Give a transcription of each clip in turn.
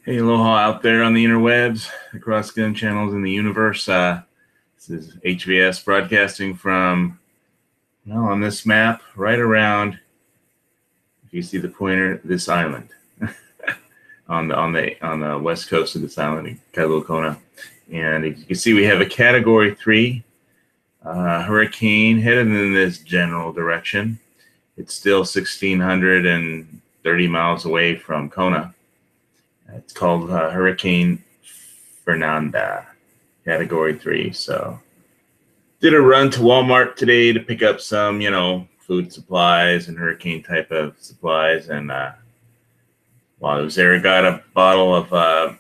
Hey, aloha out there on the interwebs, across gun channels in the universe. This is HVS broadcasting from, well, on this map, right around, if you see the pointer, this island, on the west coast of this island, Kailua Kona. And you can see we have a Category 3 hurricane headed in this general direction. It's still 1,630 miles away from Kona. It's called Hurricane Fernanda, Category 3. So did a run to Walmart today to pick up some, food supplies and hurricane type of supplies. And while I was there, I got a bottle of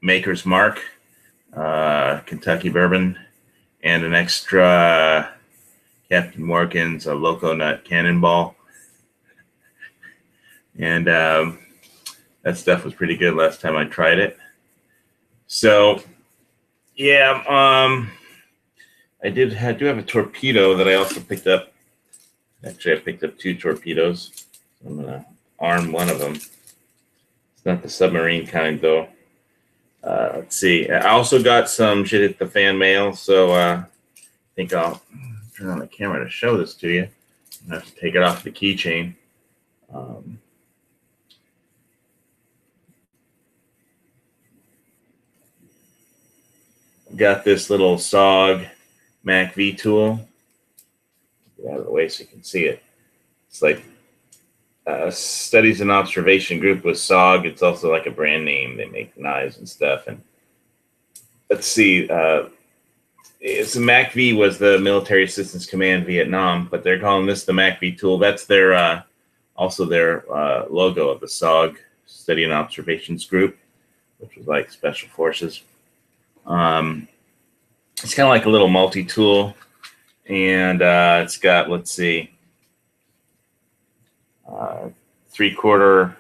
Maker's Mark Kentucky bourbon and an extra Captain Morgan's Loco Nut Cannonball. And that stuff was pretty good last time I tried it. So, yeah, I do have a torpedo that I also picked up. Actually, I picked up 2 torpedoes. I'm going to arm one of them. It's not the submarine kind, though. Let's see. I also got some shit at the fan mail, so I think I'll turn on the camera to show this to you. I have to take it off the keychain. Got this little SOG Mac V tool. Get out of the way so you can see it. It's like Studies and Observation Group with SOG. It's also like a brand name. They make knives and stuff. And let's see. It's Mac V was the Military Assistance Command Vietnam, but they're calling this the Mac V tool. That's their also their logo of the SOG, Study and Observations Group, which was like Special Forces. It's kind of like a little multi-tool, and it's got, let's see, 3/4.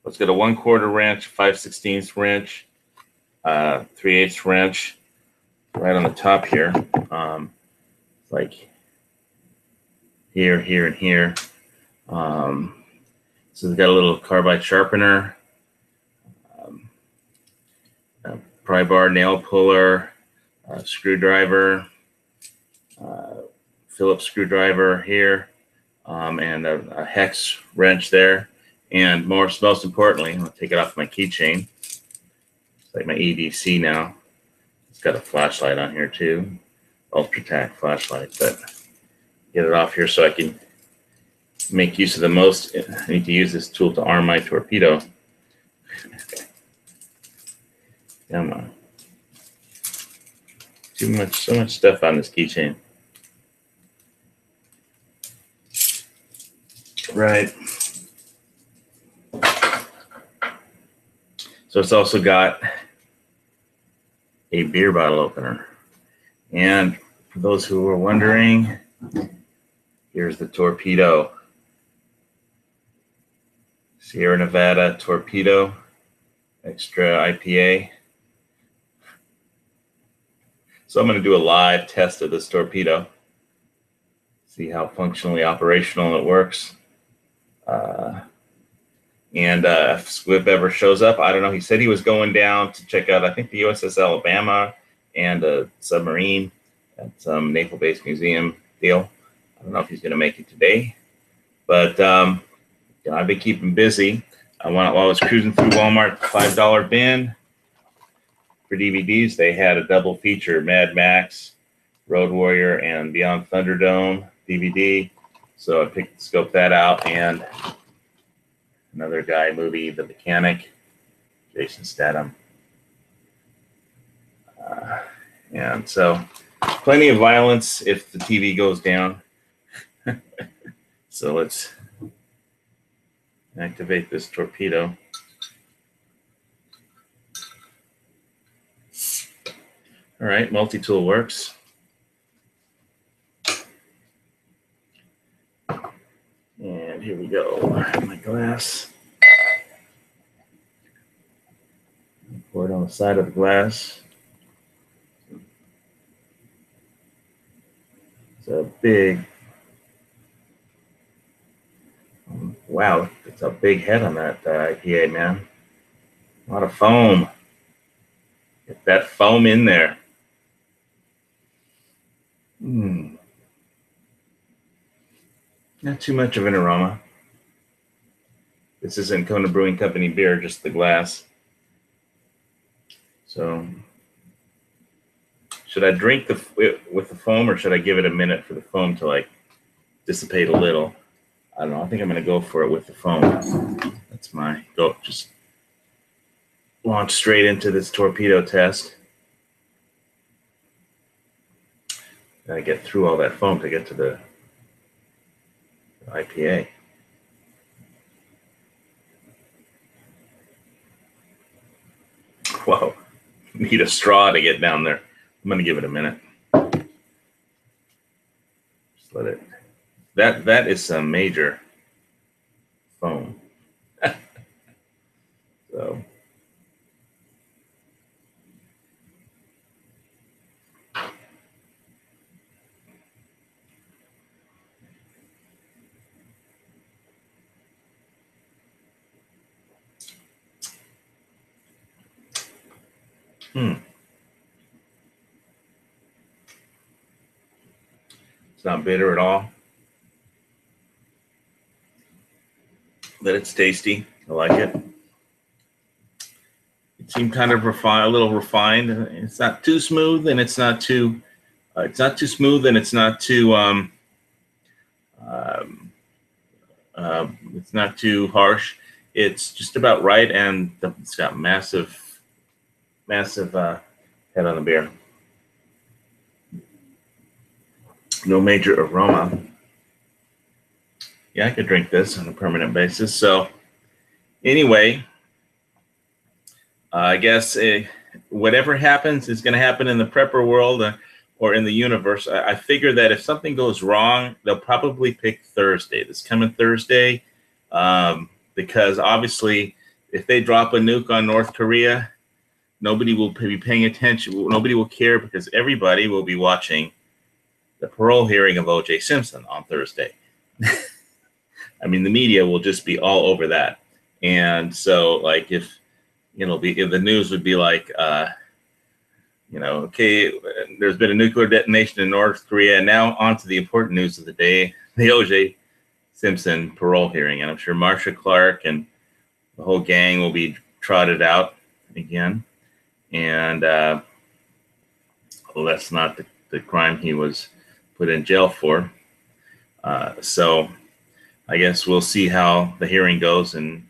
Let's get a 1/4 wrench, 5/16 wrench, 3/8 wrench, right on the top here, like here, here, and here. So it's got a little carbide sharpener, a pry bar nail puller, screwdriver, Phillips screwdriver here, and a hex wrench there. And most importantly, I'll take it off my keychain. It's like my EDC now. It's got a flashlight on here too, UltraTac flashlight. But get it off here so I can make use of the most. I need to use this tool to arm my torpedo. Come on. So much stuff on this keychain. Right. So it's also got a beer bottle opener. And for those who are wondering, here's the torpedo. Sierra Nevada Torpedo, extra IPA. So I'm going to do a live test of this torpedo, see how functionally operational it works. And if Squib ever shows up, I don't know. He said he was going down to check out, I think, the USS Alabama and a submarine at some Naval Base Museum deal. I don't know if he's going to make it today, but I've been keeping busy. While I was cruising through Walmart, $5 bin. For DVDs, they had a double feature, Mad Max, Road Warrior, and Beyond Thunderdome DVD. So I scoped that out, and another guy movie, The Mechanic, Jason Statham. And so plenty of violence if the TV goes down. So let's activate this torpedo. All right, multi-tool works. And here we go. My glass. Pour it on the side of the glass. It's a big, wow, it's It's a big head on that IPA, man. A lot of foam. Get that foam in there. Not too much of an aroma. This isn't Kona Brewing Company beer, just the glass. So, should I drink with the foam, or should I give it a minute for the foam to like dissipate a little? I don't know. I think I'm going to go for it with the foam. That's my go. Just launch straight into this torpedo test. Gotta get through all that foam to get to the IPA. Whoa, need a straw to get down there. I'm gonna give it a minute. Just let it. That is some major foam. So. It's not bitter at all, but it's tasty. I like it. It seemed kind of refined, a little refined. It's not too smooth, and it's not too. It's not too smooth, and it's not too. It's not too harsh. It's just about right, and it's got massive head on the beer. No major aroma. Yeah, I could drink this on a permanent basis. So anyway, I guess whatever happens is going to happen in the prepper world or in the universe. I figure that if something goes wrong, they'll probably pick Thursday, this coming Thursday, because obviously if they drop a nuke on North Korea, nobody will be paying attention. Nobody will care because everybody will be watching the parole hearing of O.J. Simpson on Thursday. I mean, the media will just be all over that. And so, like, if the news would be like, okay, there's been a nuclear detonation in North Korea. Now on to the important news of the day, the O.J. Simpson parole hearing. And I'm sure Marsha Clark and the whole gang will be trotted out again. And well, that's not the crime he was put in jail for. So I guess we'll see how the hearing goes, and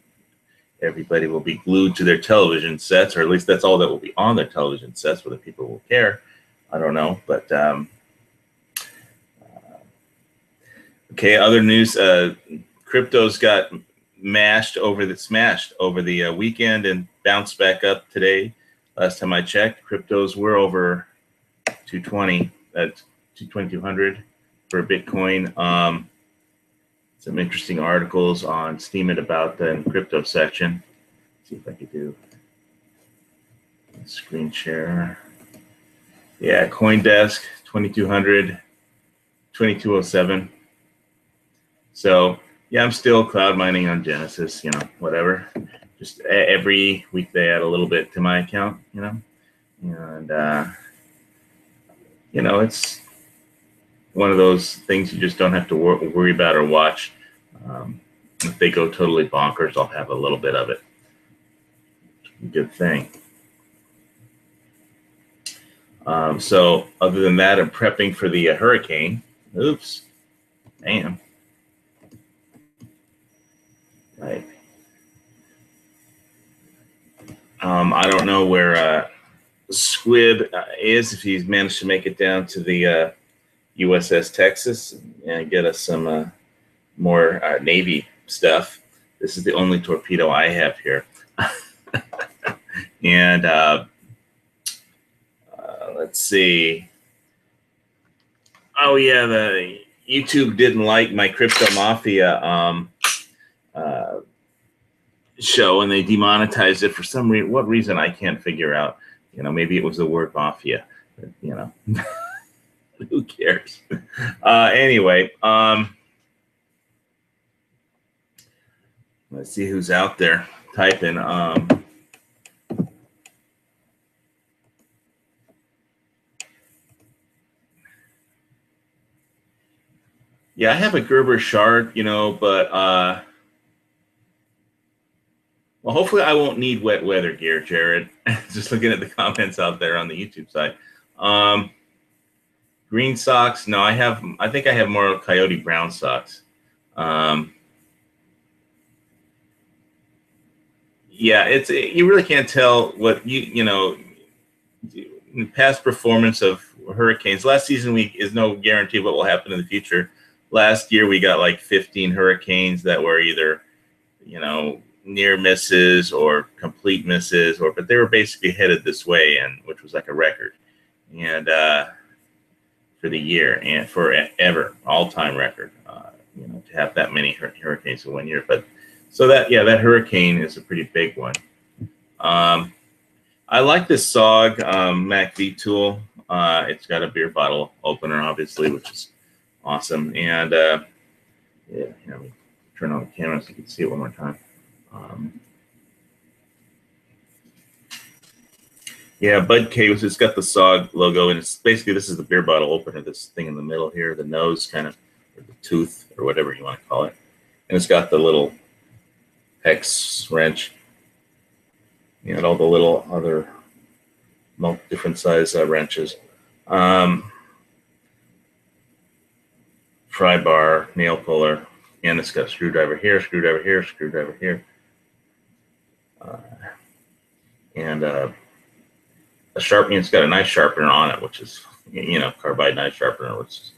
everybody will be glued to their television sets, or at least that's all that will be on their television sets, whether people will care. I don't know. But okay, other news, cryptos got smashed over the weekend and bounced back up today. Last time I checked, cryptos were over 220 at 2,200 for Bitcoin. Some interesting articles on Steemit about the crypto section. Let's see if I could do a screen share. Yeah, CoinDesk 2,200, 2,207. So yeah, I'm still cloud mining on Genesis. Whatever. Just every week they add a little bit to my account. And it's one of those things you just don't have to worry about or watch. If they go totally bonkers, I'll have a little bit of it. Good thing. So other than that, I'm prepping for the hurricane. Oops. Damn. Right. I don't know where Squib is, if he's managed to make it down to the USS Texas and get us some more Navy stuff. This is the only torpedo I have here. And let's see. Oh yeah, the YouTube didn't like my Crypto Mafia show, and they demonetized it for some reason. What reason I can't figure out. Maybe it was the word mafia. But, who cares? Anyway, Let's see who's out there typing. Yeah, I have a Gerber Shark, you know, but well, hopefully I won't need wet weather gear, Jared. Just looking at the comments out there on the YouTube side. Green socks, no, I think I have more Coyote brown socks. Yeah, you really can't tell what you know past performance of hurricanes. Last season is no guarantee what will happen in the future. Last year we got like 15 hurricanes that were either, you know, near misses or complete misses, but they were basically headed this way, and which was like a record, and for the year and forever, all-time record. You know, to have that many hurricanes in 1 year, but so that hurricane is a pretty big one. I like this SOG Mac V tool. It's got a beer bottle opener, obviously, which is awesome. And yeah, let me turn on the camera so you can see it one more time. Yeah, Bud Caves, it's got the SOG logo, and it's basically, this is the beer bottle opener, this thing in the middle here, the nose kind of, or the tooth, or whatever you want to call it. And it's got the little hex wrench and all the little other different size wrenches. Pry bar, nail puller, and it's got a screwdriver here, screwdriver here, screwdriver here. And a sharpening, it's got a knife sharpener on it, which is, you know, carbide knife sharpener, which is,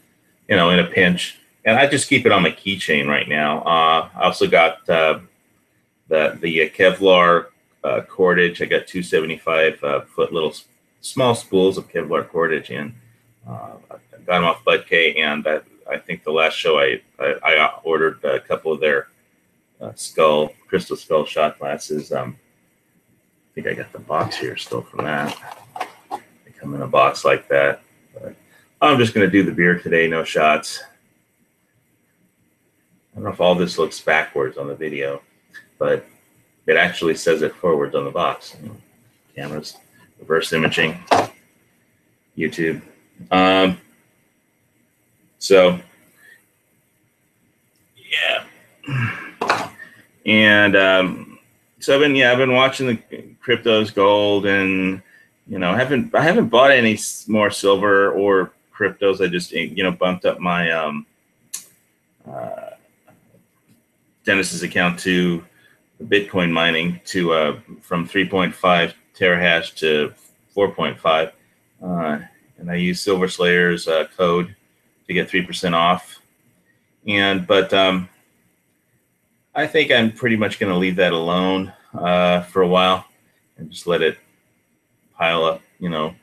you know, in a pinch. And I just keep it on my keychain right now. I also got the Kevlar cordage. I got 275 foot little small spools of Kevlar cordage, and I got them off Bud K. And I think the last show I ordered a couple of their crystal skull shot glasses. I think I got the box here still from that. They come in a box like that. But I'm just going to do the beer today, no shots. I don't know if all this looks backwards on the video, but it actually says it forwards on the box. You know, cameras, reverse imaging, YouTube. So, yeah. And so I've been watching the cryptos, gold, and you know, I haven't bought any more silver or cryptos. I just, you know, bumped up my Dennis's account to Bitcoin mining to from 3.5 terahash to 4.5, and I use Silver Slayer's code to get 3% off. But I think I'm pretty much going to leave that alone for a while and just let it pile up. You know,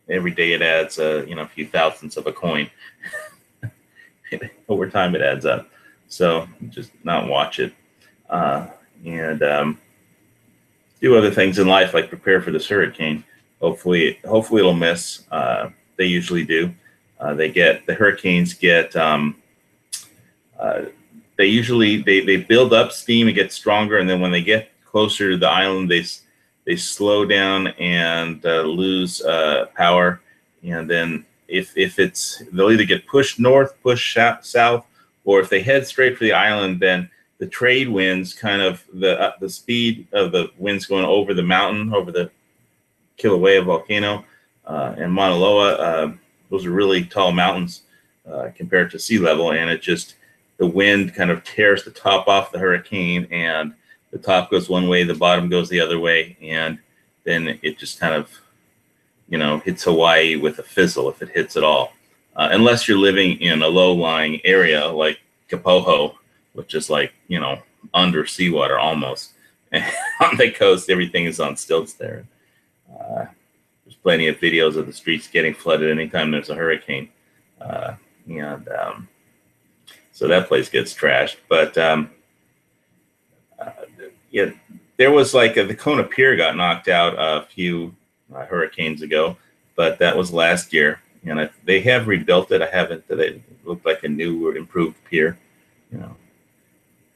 every day it adds you know, a few thousandths of a coin. Over time it adds up. So just not watch it and do other things in life, like prepare for this hurricane. Hopefully it'll miss. They usually do. The hurricanes get they usually build up steam and get stronger, and then when they get closer to the island, they slow down and lose power. And then if they'll either get pushed north, pushed south, or if they head straight for the island, then the trade winds, kind of the speed of the winds going over the mountain, over the Kilauea volcano and Mauna Loa, those are really tall mountains compared to sea level, and the wind kind of tears the top off the hurricane, and the top goes one way, the bottom goes the other way, and then it just kind of, you know, hits Hawaii with a fizzle if it hits at all. Unless you're living in a low-lying area like Kapoho, which is like, you know, under seawater almost. And on the coast, everything is on stilts there. There's plenty of videos of the streets getting flooded anytime there's a hurricane. So that place gets trashed. But yeah, there was like the Kona Pier got knocked out a few hurricanes ago, but that was last year. And they have rebuilt it. I haven't. It looked like a new or improved pier, you know.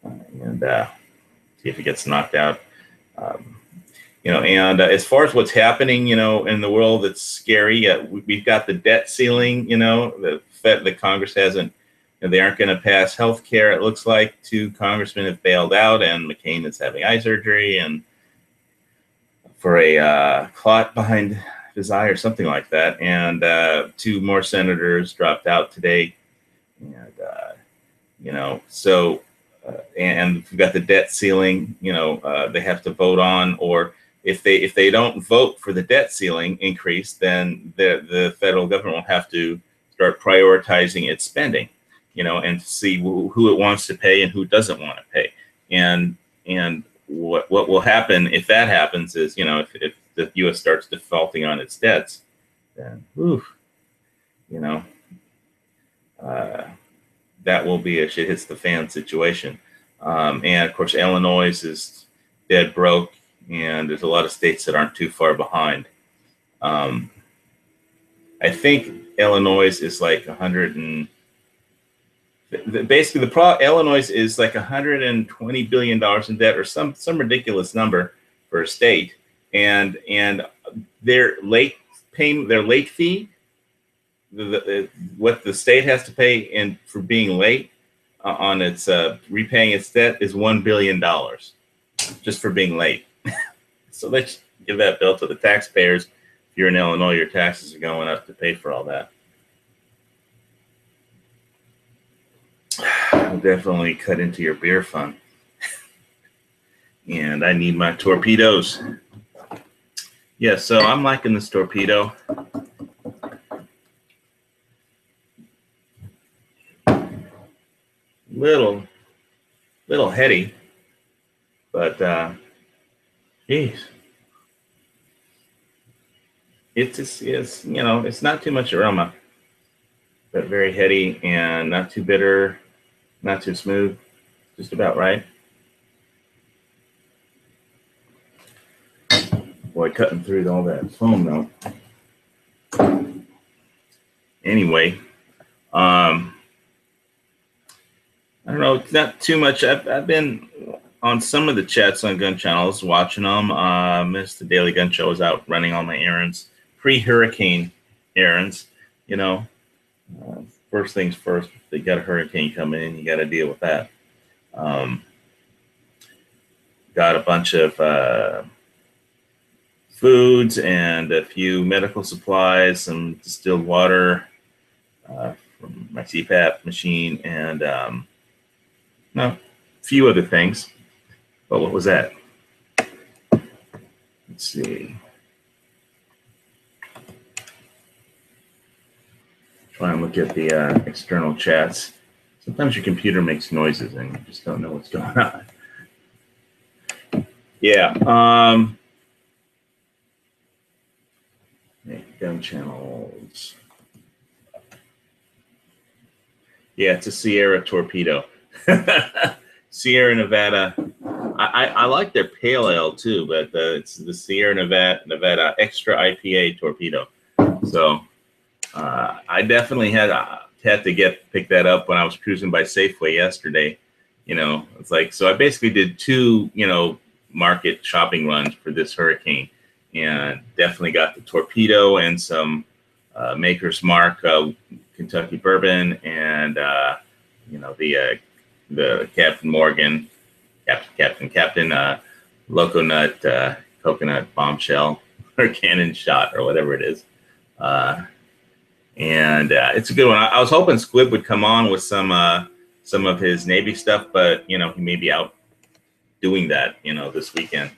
and see if he gets knocked out. Um, and as far as what's happening, in the world, that's scary. We've got the debt ceiling. The Congress hasn't. They aren't going to pass health care. It looks like 2 congressmen have bailed out, and McCain is having eye surgery and for a clot behind his eye or something like that. And 2 more senators dropped out today. And and we've got the debt ceiling. They have to vote on, or if they don't vote for the debt ceiling increase, then the federal government will have to start prioritizing its spending, and see who it wants to pay and who doesn't want to pay. And what will happen if that happens is, if the U.S. starts defaulting on its debts, then that will be a shit hits the fan situation. And of course, Illinois is dead broke, and there's a lot of states that aren't too far behind. I think Illinois is like 100 and basically Illinois is like $120 billion in debt, or some ridiculous number for a state, and their late fee, what the state has to pay for being late on its repaying its debt is $1 billion just for being late. So let's give that bill to the taxpayers. If you're in Illinois, your taxes are going up to pay for all that. I'll definitely cut into your beer fund. And I need my torpedoes. Yeah, so I'm liking this torpedo. Little heady, but geez, it's not too much aroma, but very heady and not too bitter, not too smooth, just about right. Boy, cutting through all that foam though. Anyway, I don't know, it's not too much. I've been on some of the chats on gun channels, watching them. Missed the Daily Gun Show. Was out running all my errands, pre-hurricane errands. First things first. If they got a hurricane coming in, you got to deal with that. Got a bunch of foods and a few medical supplies, some distilled water from my CPAP machine, and a few other things. But what was that? Let's see. Try and look at the external chats. Sometimes your computer makes noises and you just don't know what's going on. Yeah. Gun channels. Yeah, it's a Sierra Torpedo. Sierra Nevada. I like their pale ale too, but it's the Sierra Nevada Extra IPA Torpedo. So I definitely had to pick that up when I was cruising by Safeway yesterday. It's like, so I basically did 2 market shopping runs for this hurricane, and definitely got the Torpedo and some Maker's Mark Kentucky bourbon, and the Captain Morgan, Captain Loco Nut coconut bombshell or cannon shot or whatever it is. And it's a good one. I was hoping Squib would come on with some of his Navy stuff, but he may be out doing that this weekend,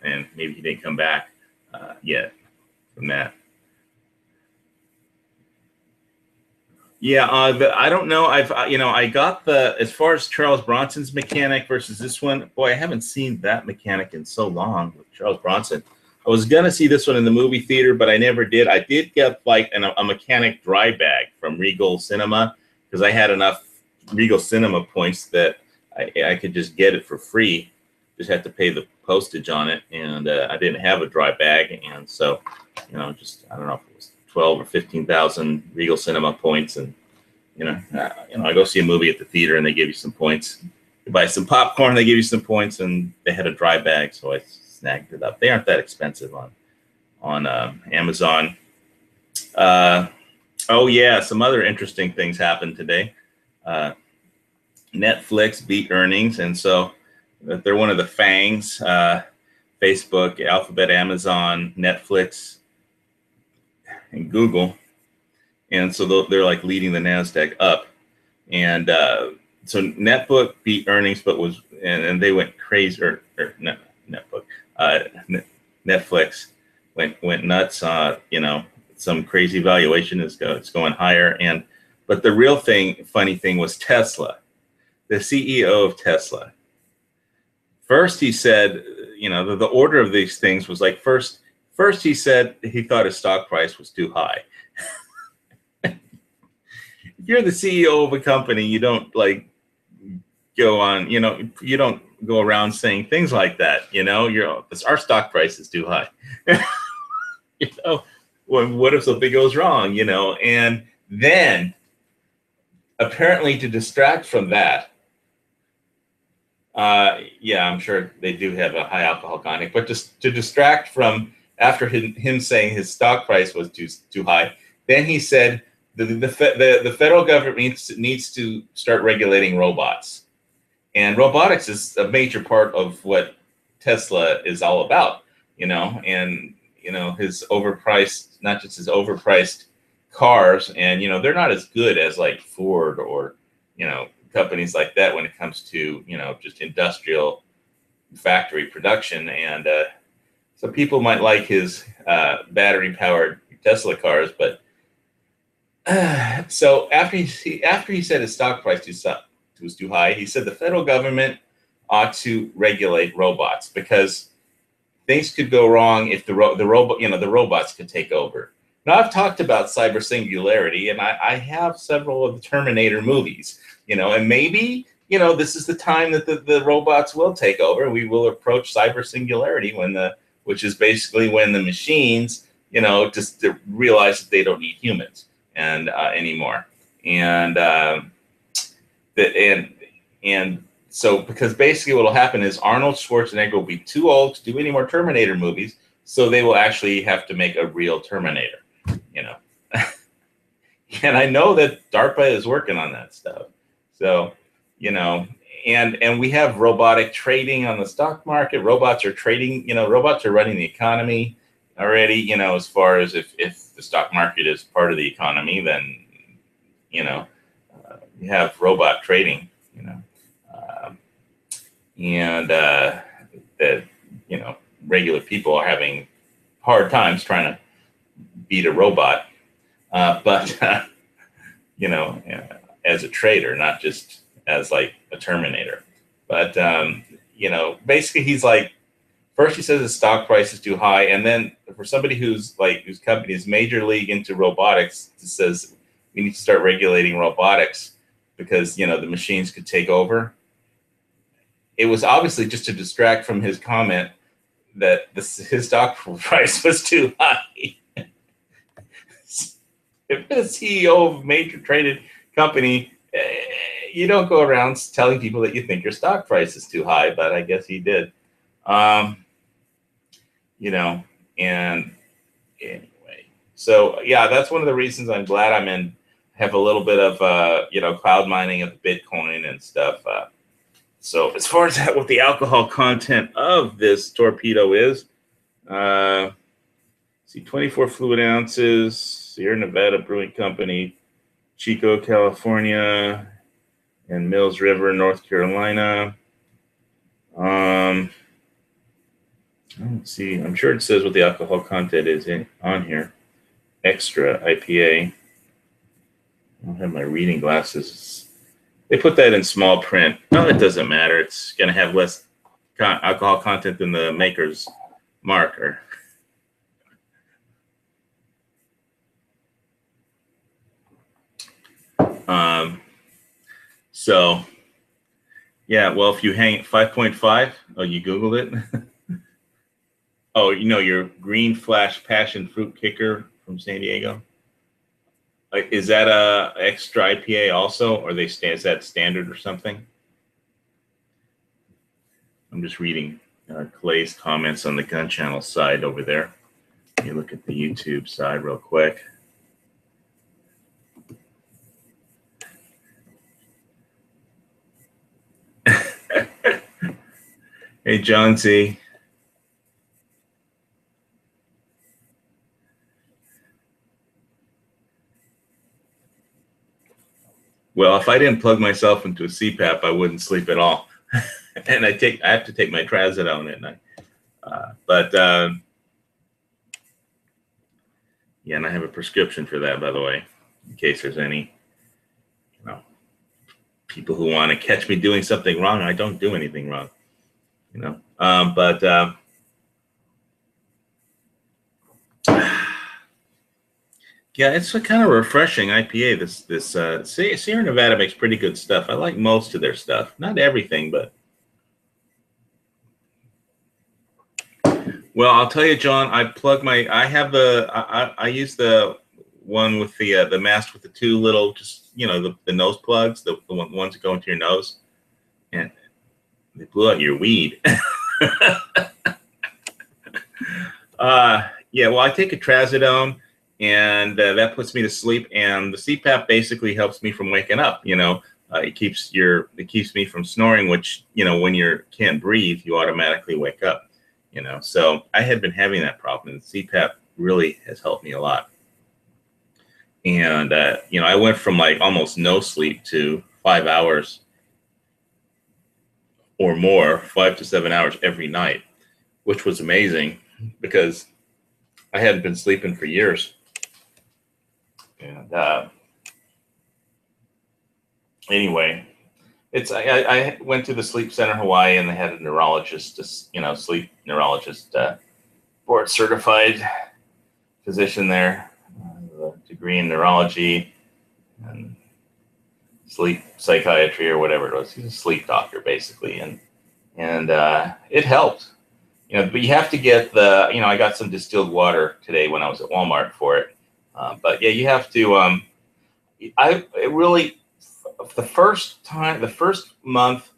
and maybe he didn't come back yet from that. Yeah, I don't know. I got as far as Charles Bronson's mechanic versus this one. Boy, I haven't seen that mechanic in so long with Charles Bronson. I was gonna see this one in the movie theater, but I never did. I did get like a mechanic dry bag from Regal Cinema, because I had enough Regal Cinema points that I could just get it for free. Just had to pay the postage on it, and I didn't have a dry bag, and so just I don't know if it was 12 or 15,000 Regal Cinema points, and I go see a movie at the theater and they give you some points. You buy some popcorn, they give you some points, and they had a dry bag, so I snagged it up. They aren't that expensive on Amazon. Oh yeah, some other interesting things happened today. Netflix beat earnings, and so they're one of the FANGs: Facebook, Alphabet, Amazon, Netflix, and Google. And so they're like leading the Nasdaq up. And so Netbook beat earnings, but and they went crazy. Or no, Netbook, Netflix went nuts. Some crazy valuation it's going higher. But the real funny thing was Tesla, the CEO of Tesla. First, he said, the order of these things was like first he said he thought his stock price was too high. If you're the CEO of a company, you don't like go on, you don't go around saying things like that. Our stock price is too high. What if something goes wrong? And then apparently to distract from that, I'm sure they do have a high alcohol content, but just to distract from after him saying his stock price was too high, then he said the federal government needs to start regulating robots, and robotics is a major part of what Tesla is all about, and his overpriced, not just his overpriced cars, and they're not as good as like Ford or companies like that when it comes to just industrial factory production, and so people might like his battery powered Tesla cars, but so after he said his stock price was too high, he said the federal government ought to regulate robots because things could go wrong if the robots could take over. Now, I've talked about cyber singularity, and I have several of the Terminator movies, and maybe this is the time that the robots will take over. We will approach cyber singularity which is basically when the machines just realize that they don't need humans and anymore, and so because basically what will happen is Arnold Schwarzenegger will be too old to do any more Terminator movies, so they will actually have to make a real Terminator, and I know that DARPA is working on that stuff, so and we have robotic trading on the stock market. Robots are trading, robots are running the economy already, as far as if the stock market is part of the economy, then, you have robot trading, and that, regular people are having hard times trying to beat a robot, but, as a trader, not just as like a Terminator. But, basically he's like, first he says his stock price is too high, and then for somebody whose company is major league into robotics, it says we need to start regulating robotics because the machines could take over. It was obviously just to distract from his comment that his stock price was too high. If you're the CEO of a major traded company, you don't go around telling people that you think your stock price is too high, but I guess he did. And anyway, so yeah, that's one of the reasons I'm glad have a little bit of, cloud mining of Bitcoin and stuff. So as far as what the alcohol content of this Torpedo is, see 24 fluid ounces, Sierra Nevada Brewing Company, Chico, California, and Mills River, North Carolina. Let's see. I'm sure it says what the alcohol content is on here. Extra IPA. I don't have my reading glasses. They put that in small print. No, it doesn't matter. It's going to have less alcohol content than the maker's marker. So, yeah, well, if you hang 5.5, oh, you Googled it? Oh, your Green Flash Passion Fruit Kicker from San Diego? Like, is that a extra IPA also, or is that standard or something? I'm just reading Clay's comments on the gun channel side over there. Let me look at the YouTube side real quick. Hey, John Z. Well, if I didn't plug myself into a CPAP, I wouldn't sleep at all. And I have to take my trazodone at night. Yeah, and I have a prescription for that, by the way, in case there's any, people who want to catch me doing something wrong. I don't do anything wrong, yeah, it's a kind of refreshing IPA. This Sierra Nevada makes pretty good stuff. I like most of their stuff, not everything, but. Well, I'll tell you, John. I use the one with the mask with the two little, just the nose plugs, the ones that go into your nose, and they blew out your weed. Yeah, well, I take a trazodone, and that puts me to sleep. And the CPAP basically helps me from waking up. It keeps me from snoring, which when you can't breathe, you automatically wake up. So I had been having that problem, and CPAP really has helped me a lot. And I went from like almost no sleep to 5 hours or more, 5 to 7 hours every night, which was amazing because I hadn't been sleeping for years. And anyway, I went to the Sleep Center Hawaii, and they had a neurologist, sleep neurologist, board certified physician there, a degree in neurology and sleep psychiatry or whatever it was. He's a sleep doctor basically, and it helped. But you have to get I got some distilled water today when I was at Walmart for it. But yeah, you have to. The first month,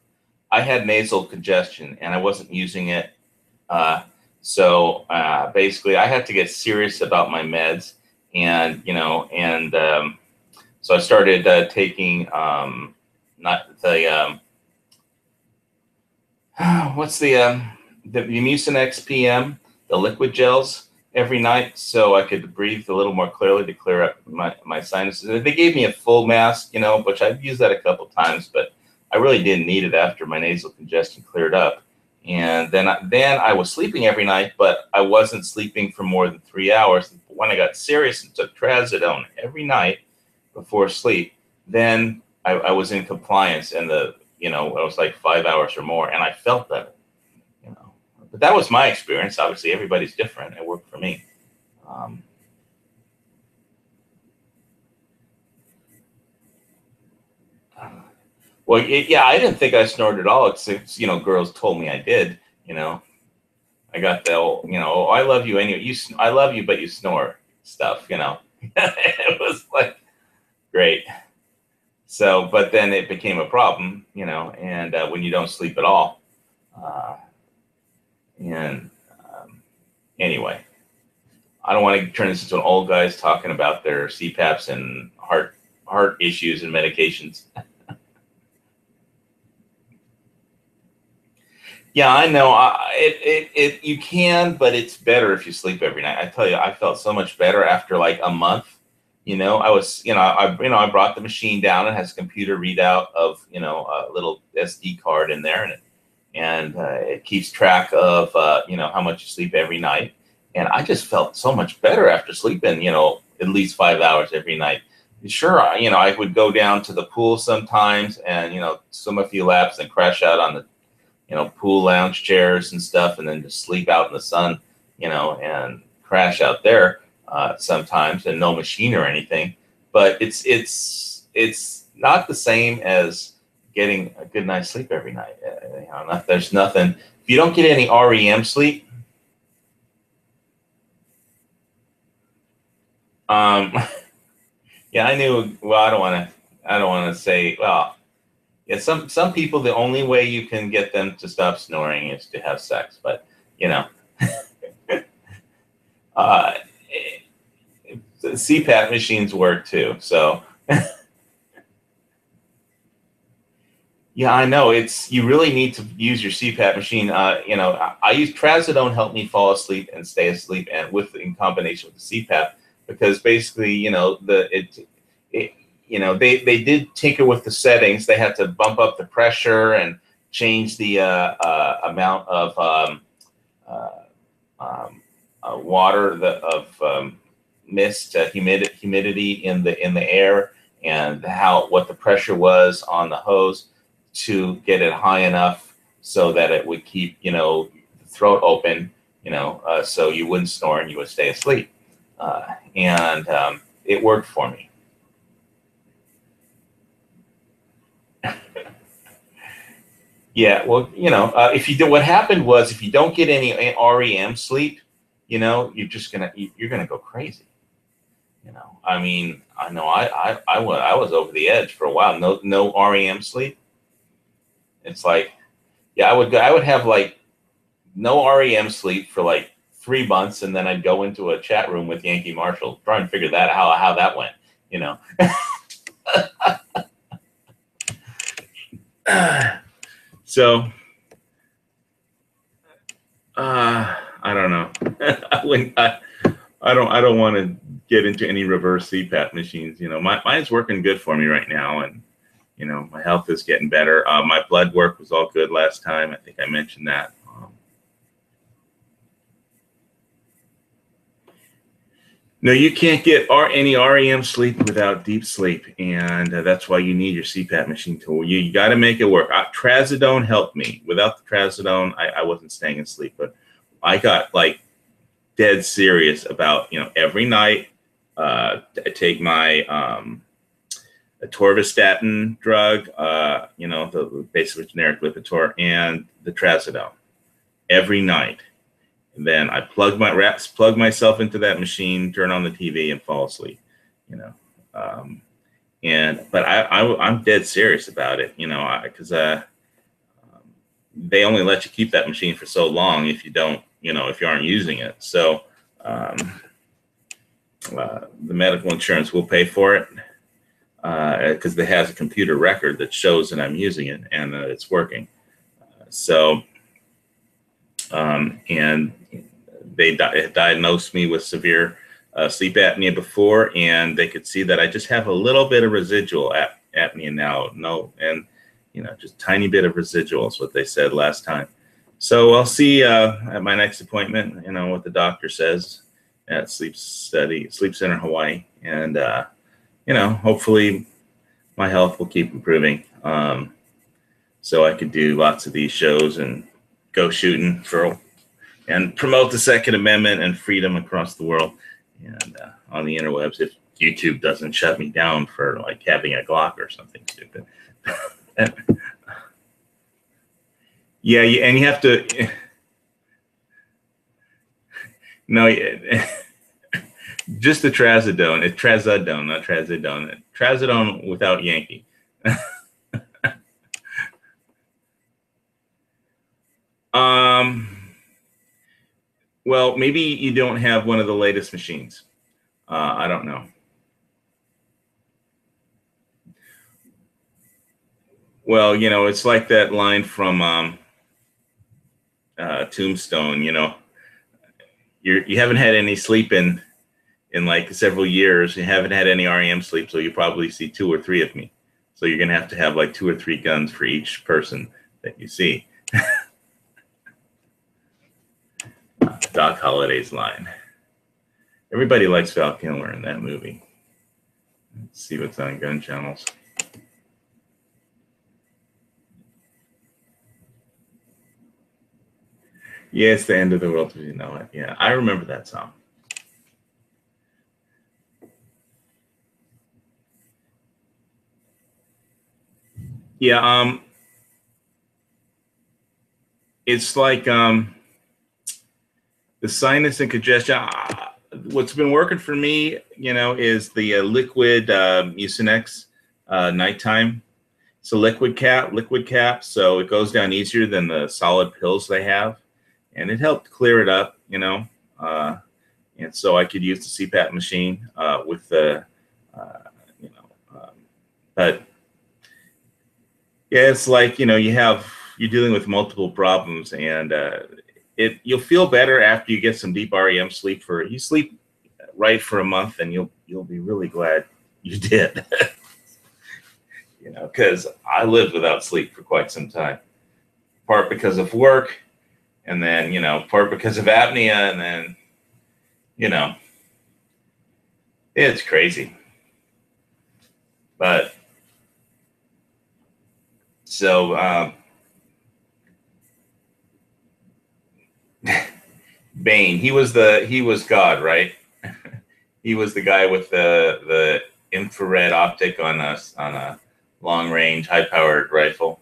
I had nasal congestion and I wasn't using it. So basically, I had to get serious about my meds, and so I started taking not the what's the Mucinex PM, the liquid gels every night, so I could breathe a little more clearly to clear up my sinuses. And they gave me a full mask, which I've used that a couple times, but I really didn't need it after my nasal congestion cleared up. And then I was sleeping every night, but I wasn't sleeping for more than 3 hours. When I got serious and took trazodone every night before sleep, then I was in compliance, and I was like 5 hours or more, and I felt better. But that was my experience. Obviously, everybody's different. It worked for me. Well, yeah, I didn't think I snored at all. Except, girls told me I did. I got the old, oh, I love you anyway. I love you, but you snore stuff. It was like great. So, but then it became a problem, and when you don't sleep at all. Anyway, I don't want to turn this into an old guys talking about their CPAPs and heart issues and medications. Yeah, I know. You can, but it's better if you sleep every night. I tell you, I felt so much better after like a month. I brought the machine down. It has a computer readout of a little SD card in there, and it keeps track of how much you sleep every night. And I just felt so much better after sleeping at least 5 hours every night. Sure, I would go down to the pool sometimes and swim a few laps and crash out on the pool lounge chairs and stuff, and then just sleep out in the sun, and crash out there sometimes, and no machine or anything. But it's not the same as getting a good night's sleep every night. There's nothing. If you don't get any REM sleep, Yeah, I knew. Well, I don't want to. I don't want to say. Well, yeah. Some people, the only way you can get them to stop snoring is to have sex. But you know, uh, the CPAP machines work too. So yeah, I know. It's you really need to use your CPAP machine. You know, I use trazodone help me fall asleep and stay asleep, and with in combination with the CPAP, because basically, you know, it you know, they did tinker with the settings. They had to bump up the pressure and change the amount of uh, um, water of mist humidity in the air, and how what the pressure was on the hose to get it high enough so that it would keep, you know, the throat open, you know, so you wouldn't snore and you would stay asleep. And it worked for me. Yeah, well, you know, if you do, what happened was if you don't get any REM sleep, you know, you're gonna go crazy. You know, I mean, I know I was over the edge for a while. No REM sleep. It's like, yeah, I would have like no REM sleep for like 3 months, and then I'd go into a chat room with Yankee Marshall, try and figure that how that went. You know. So I don't know. I don't want to get into any reverse CPAP machines. You know, mine's working good for me right now, and you know, my health is getting better. My blood work was all good last time. I think I mentioned that. No, you can't get any REM sleep without deep sleep, and that's why you need your CPAP machine tool. You got to make it work. Trazodone helped me. Without the trazodone, I wasn't staying asleep, but I got like dead serious about, you know, every night I take my atorvastatin drug, you know, the basically generic Lipitor, and the trazodone every night. And then I plug myself into that machine, turn on the TV, and fall asleep. You know, but I'm dead serious about it. You know, because they only let you keep that machine for so long if you don't, you know, if you aren't using it. So the medical insurance will pay for it because it has a computer record that shows that I'm using it and it's working. So and they diagnosed me with severe sleep apnea before, and they could see that I just have a little bit of residual apnea now. No, and you know, just tiny bit of residual is what they said last time. So I'll see at my next appointment, you know, what the doctor says at Sleep Center Hawaii, and you know, hopefully my health will keep improving. So I could do lots of these shows and go shooting and promote the Second Amendment and freedom across the world and on the interwebs, if YouTube doesn't shut me down for like having a Glock or something stupid. Yeah, and you have to. No, just the trazodone. It's trazodone, not trazodone. Trazodone without Yankee. Well, maybe you don't have one of the latest machines. I don't know. Well, you know, it's like that line from Tombstone. You know, you haven't had any sleep in like several years. You haven't had any REM sleep, so you probably see 2 or 3 of me. So you're gonna have like 2 or 3 guns for each person that you see. Doc Holliday's line. Everybody likes Val Kilmer in that movie. Let's see what's on gun channels. Yeah, it's the end of the world as you know it. Yeah, I remember that song. Yeah, it's like the sinus and congestion. what's been working for me, is the liquid Mucinex nighttime. It's a liquid cap, so it goes down easier than the solid pills they have, and it helped clear it up, and so I could use the CPAP machine with the, you know, but yeah, it's like you're dealing with multiple problems, and you'll feel better after you get some deep REM sleep. You sleep right for a month, and you'll be really glad you did. Because I lived without sleep for quite some time, part because of work, and then part because of apnea, and then it's crazy. But so Bane, he was God, right? He was the guy with the infrared optic on a long range, high powered rifle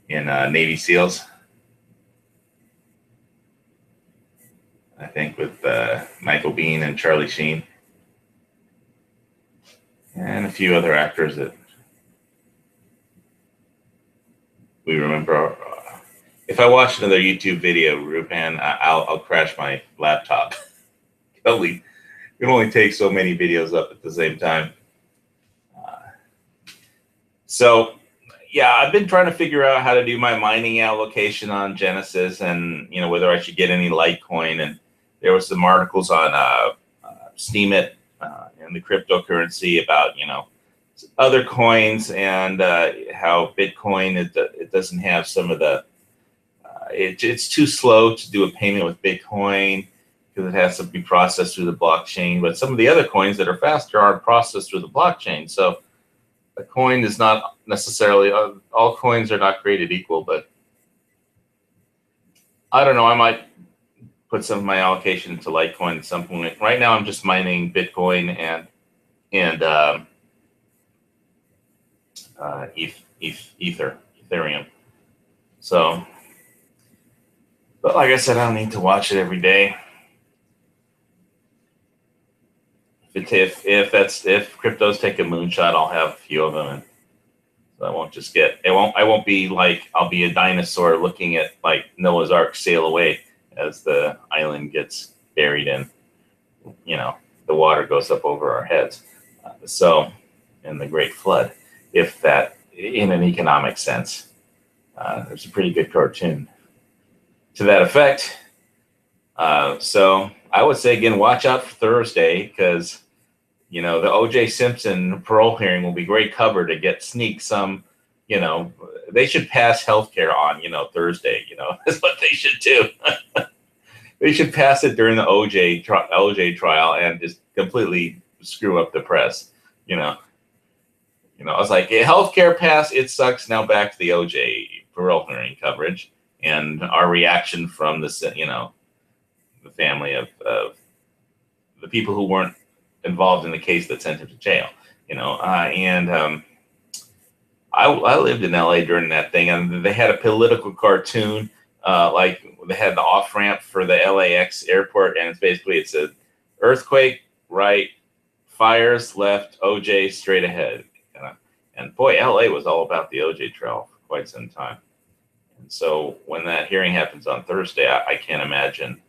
in Navy SEALs, I think, with Michael Biehn and Charlie Sheen, and a few other actors that we remember. If I watch another YouTube video, Rupan, I'll crash my laptop. It only takes so many videos up at the same time. So, yeah, I've been trying to figure out how to do my mining allocation on Genesis, and whether I should get any Litecoin. And there was some articles on Steemit and the cryptocurrency about other coins, and how Bitcoin it doesn't have some of the it's too slow to do a payment with Bitcoin because it has to be processed through the blockchain. But some of the other coins that are faster aren't processed through the blockchain. So a coin is not necessarily all coins are not created equal. But I don't know. I might put some of my allocation into Litecoin at some point. Right now, I'm just mining Bitcoin and Ethereum. So, but like I said, I don't need to watch it every day. If cryptos take a moonshot, I'll have a few of them, and so I won't just get it. I won't be like I'll be a dinosaur looking at like Noah's Ark sail away as the island gets buried in, the water goes up over our heads. So, in the Great Flood, if that in an economic sense, there's a pretty good cartoon to that effect. So I would say again, watch out for Thursday because the O.J. Simpson parole hearing will be great cover to get sneak some. They should pass healthcare on Thursday. That's what they should do. They should pass it during the OJ trial and just completely screw up the press. I was like, healthcare pass, it sucks. Now back to the OJ parole hearing coverage and our reaction from the family of the people who weren't involved in the case that sent him to jail. I lived in LA during that thing, and they had a political cartoon, like they had the off ramp for the LAX airport, and it's a earthquake right, fires left, OJ straight ahead. And boy, LA was all about the OJ trial for quite some time. And so when that hearing happens on Thursday, I can't imagine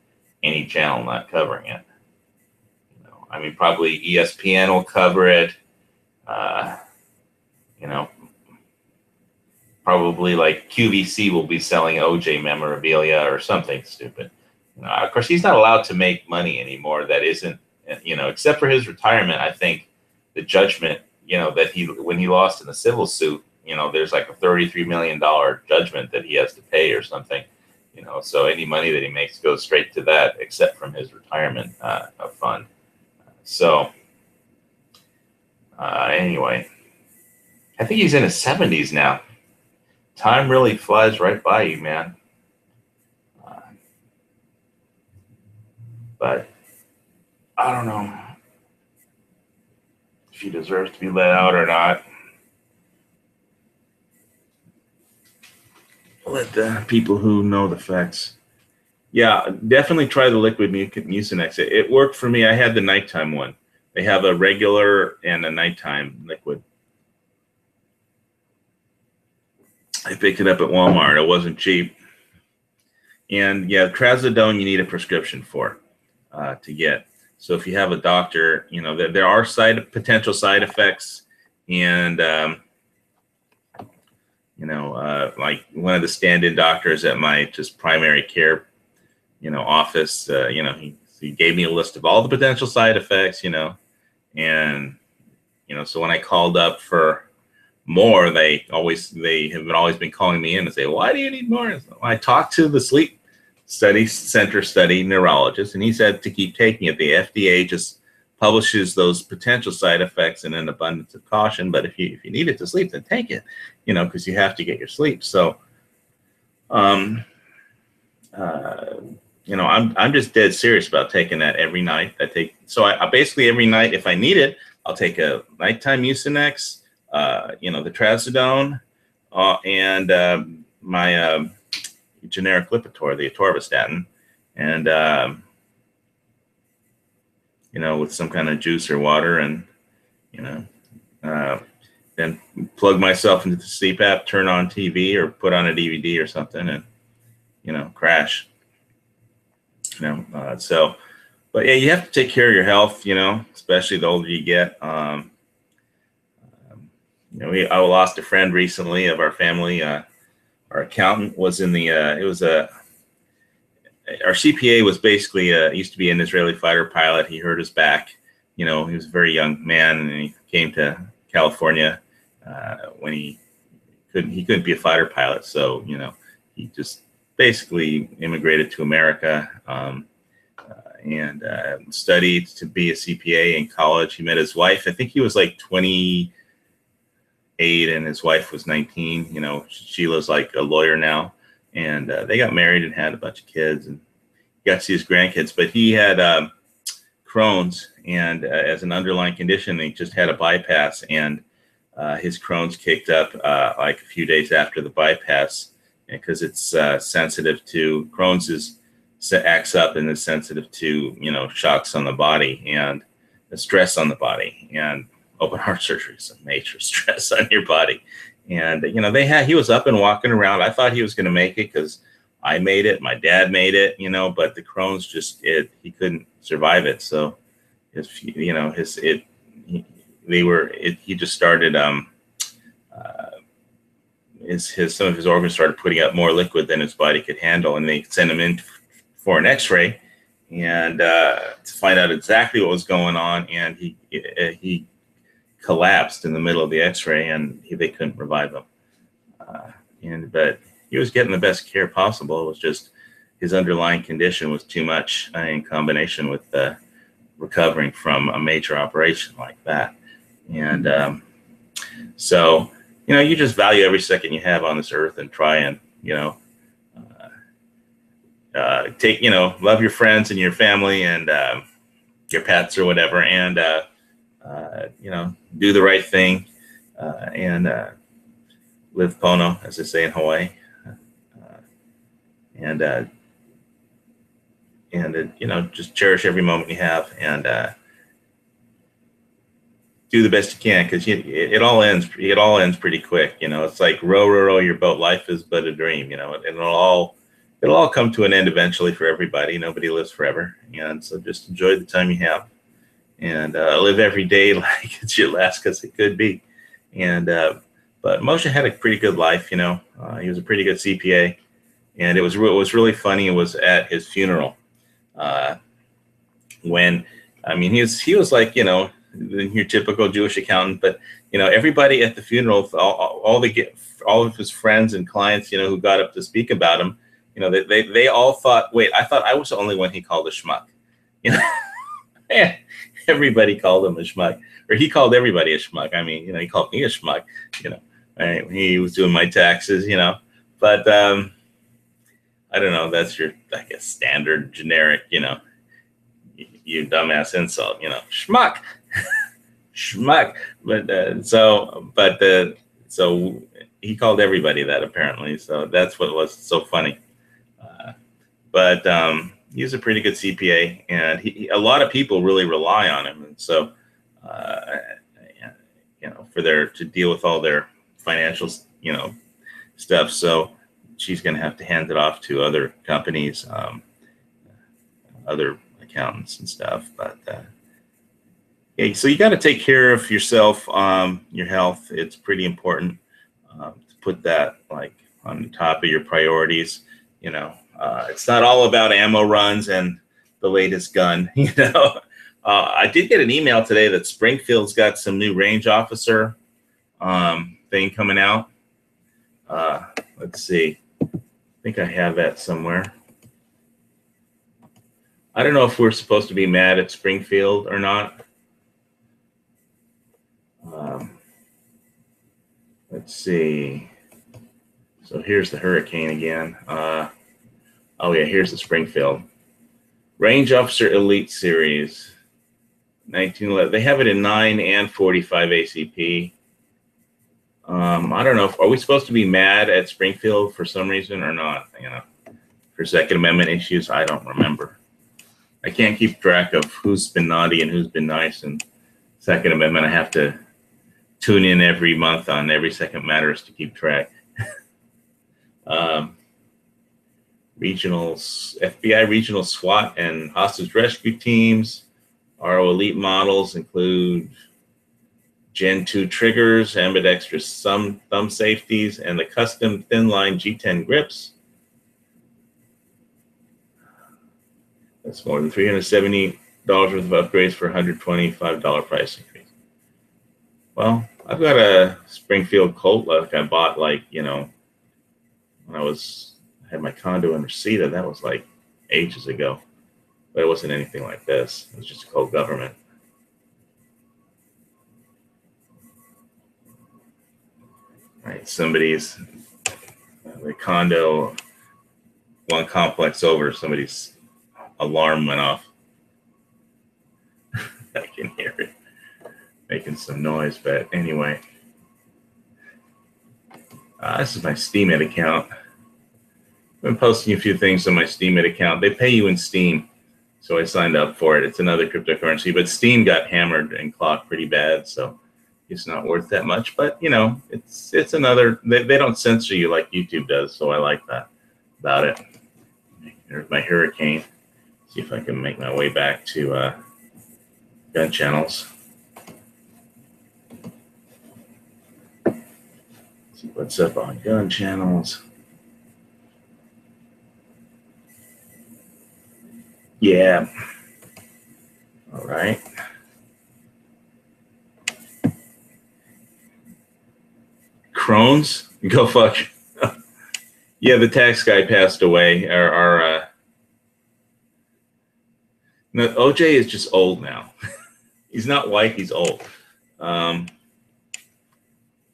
any channel not covering it. Probably ESPN will cover it. Probably like QVC will be selling OJ memorabilia or something stupid. Of course, he's not allowed to make money anymore. That isn't, except for his retirement. I think the judgment, that when he lost in the civil suit, there's like a $33 million judgment that he has to pay or something. So any money that he makes goes straight to that, except from his retirement fund. So anyway, I think he's in his 70s now. Time really flies right by you, man. But I don't know if he deserves to be let out or not. Let the people who know the facts Yeah, definitely try the liquid mucinex. It worked for me. I had the nighttime one. They have a regular and a nighttime liquid. I picked it up at Walmart. It wasn't cheap. And yeah, trazodone you need a prescription for to get. So if you have a doctor, you know there are potential side effects, and like one of the stand-in doctors at my just primary care, office, he gave me a list of all the potential side effects, and so when I called up for more, they have always been calling me in and say, why do you need more? So I talked to the sleep study neurologist, and he said to keep taking it. The FDA just publishes those potential side effects in an abundance of caution, but if you need it to sleep, then take it, because you have to get your sleep. So um I'm just dead serious about taking that every night. I basically every night, if I need it, I'll take a nighttime Mucinex, the trazodone, and my generic Lipitor, the atorvastatin, and with some kind of juice or water, and uh, then plug myself into the CPAP, turn on TV or put on a DVD or something, and crash. But yeah, you have to take care of your health, especially the older you get. I lost a friend recently of our family. Our accountant was in the, our CPA was basically, used to be an Israeli fighter pilot. He hurt his back. He was a very young man, and he came to California when he couldn't be a fighter pilot. So, he just basically immigrated to America. And studied to be a CPA in college. He met his wife. I think he was like 28 and his wife was 19. Sheila's like a lawyer now. And they got married and had a bunch of kids and got to see his grandkids. But he had Crohn's, and as an underlying condition, he just had a bypass. And his Crohn's kicked up like a few days after the bypass, because it's sensitive to, Crohn's acts up and is sensitive to shocks on the body and the stress on the body, and open heart surgery is a major stress on your body. And he was up and walking around. I thought he was going to make it because I made it, my dad made it, but the Crohn's he couldn't survive it. So he just started some of his organs started putting out more liquid than his body could handle, and they sent him in for an X-ray and to find out exactly what was going on. And he collapsed in the middle of the X-ray, and they couldn't revive him. But he was getting the best care possible. It was just his underlying condition was too much in combination with recovering from a major operation like that. And so you just value every second you have on this earth and try and love your friends and your family and your pets or whatever, and do the right thing, and live pono, as they say in Hawaii, and just cherish every moment you have, and do the best you can, because it all ends pretty quick. It's like row your boat. Life is but a dream. And it'll all come to an end eventually for everybody. Nobody lives forever. And so just enjoy the time you have, and live every day like it's your last, because it could be. And but Moshe had a pretty good life. He was a pretty good CPA, and it was really funny. It was at his funeral when, he was like, your typical Jewish accountant, but everybody at the funeral, all of his friends and clients, who got up to speak about him, they all thought, wait, I thought I was the only one he called a schmuck. Everybody called him a schmuck, or he called everybody a schmuck. He called me a schmuck. He was doing my taxes. But I don't know. That's your, I guess, standard generic. You dumbass insult. Schmuck, schmuck. But so he called everybody that, apparently. So that's what was so funny. but he's a pretty good CPA, and a lot of people really rely on him, and so uh, for to deal with all their financial stuff. So she's going to have to hand it off to other companies, other accountants and stuff. But yeah, so you got to take care of yourself, your health. It's pretty important to put that like on the top of your priorities. It's not all about ammo runs and the latest gun. I did get an email today that Springfield's got some new range officer thing coming out. Let's see. I think I have that somewhere. I don't know if we're supposed to be mad at Springfield or not. Let's see. So here's the Hurricane again. Oh yeah, here's the Springfield. Range Officer Elite Series, 1911. They have it in 9 and 45 ACP. I don't know. Are we supposed to be mad at Springfield for some reason or not? For Second Amendment issues, I don't remember. I can't keep track of who's been naughty and who's been nice. And Second Amendment, I have to tune in every month on Every Second Matters to keep track. FBI regional SWAT and hostage rescue teams. RO Elite models include Gen 2 triggers, ambidextrous thumb safeties, and the custom thin line G10 grips. That's more than $370 worth of upgrades for $125 price increase. Well, I've got a Springfield Colt like I bought when I had my condo in Reseda. That was like ages ago, but it wasn't anything like this. It was just a Colt Government. All right, somebody's the condo, one complex over, somebody's alarm went off. I can hear it making some noise, but anyway. This is my Steemit account. I've been posting a few things on my Steemit account. They pay you in Steem, so I signed up for it. It's another cryptocurrency, but Steem got hammered and clocked pretty bad, so it's not worth that much. But it's another. They don't censor you like YouTube does, so I like that about it. There's my Hurricane. See if I can make my way back to gun channels. See what's up on gun channels. Yeah. All right. Crohn's? Go fuck. Yeah, the tax guy passed away. No, OJ is just old now. He's not white, he's old.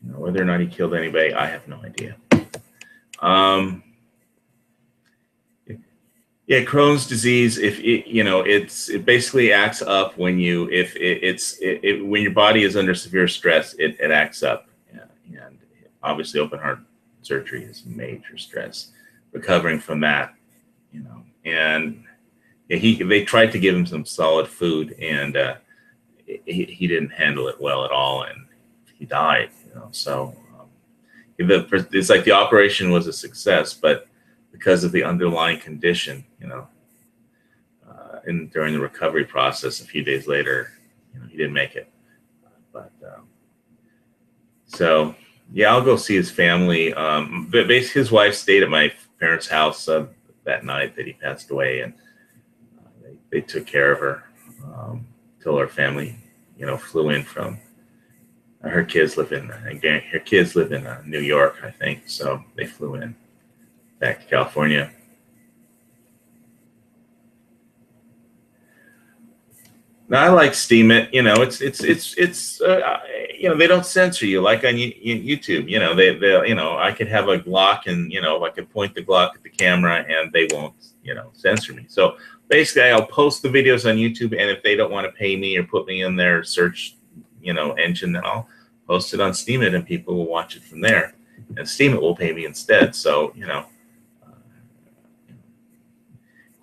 Whether or not he killed anybody, I have no idea. Yeah, Crohn's disease. If it basically acts up when when your body is under severe stress, it acts up, and obviously open heart surgery is major stress. Recovering from that, and they tried to give him some solid food, and he didn't handle it well at all, and he died. So it's like the operation was a success, but because of the underlying condition, and during the recovery process, a few days later, he didn't make it. But so yeah, I'll go see his family. But basically, his wife stayed at my parents' house that night that he passed away, and they took care of her till her family, flew in from. Her kids live in New York, I think. So they flew in back to California. Now I like Steemit. It's they don't censor you like on YouTube. I could have a Glock, and I could point the Glock at the camera and they won't censor me. So basically, I'll post the videos on YouTube, and if they don't want to pay me or put me in their search engine, then I'll post it on Steemit and people will watch it from there, and Steemit will pay me instead. So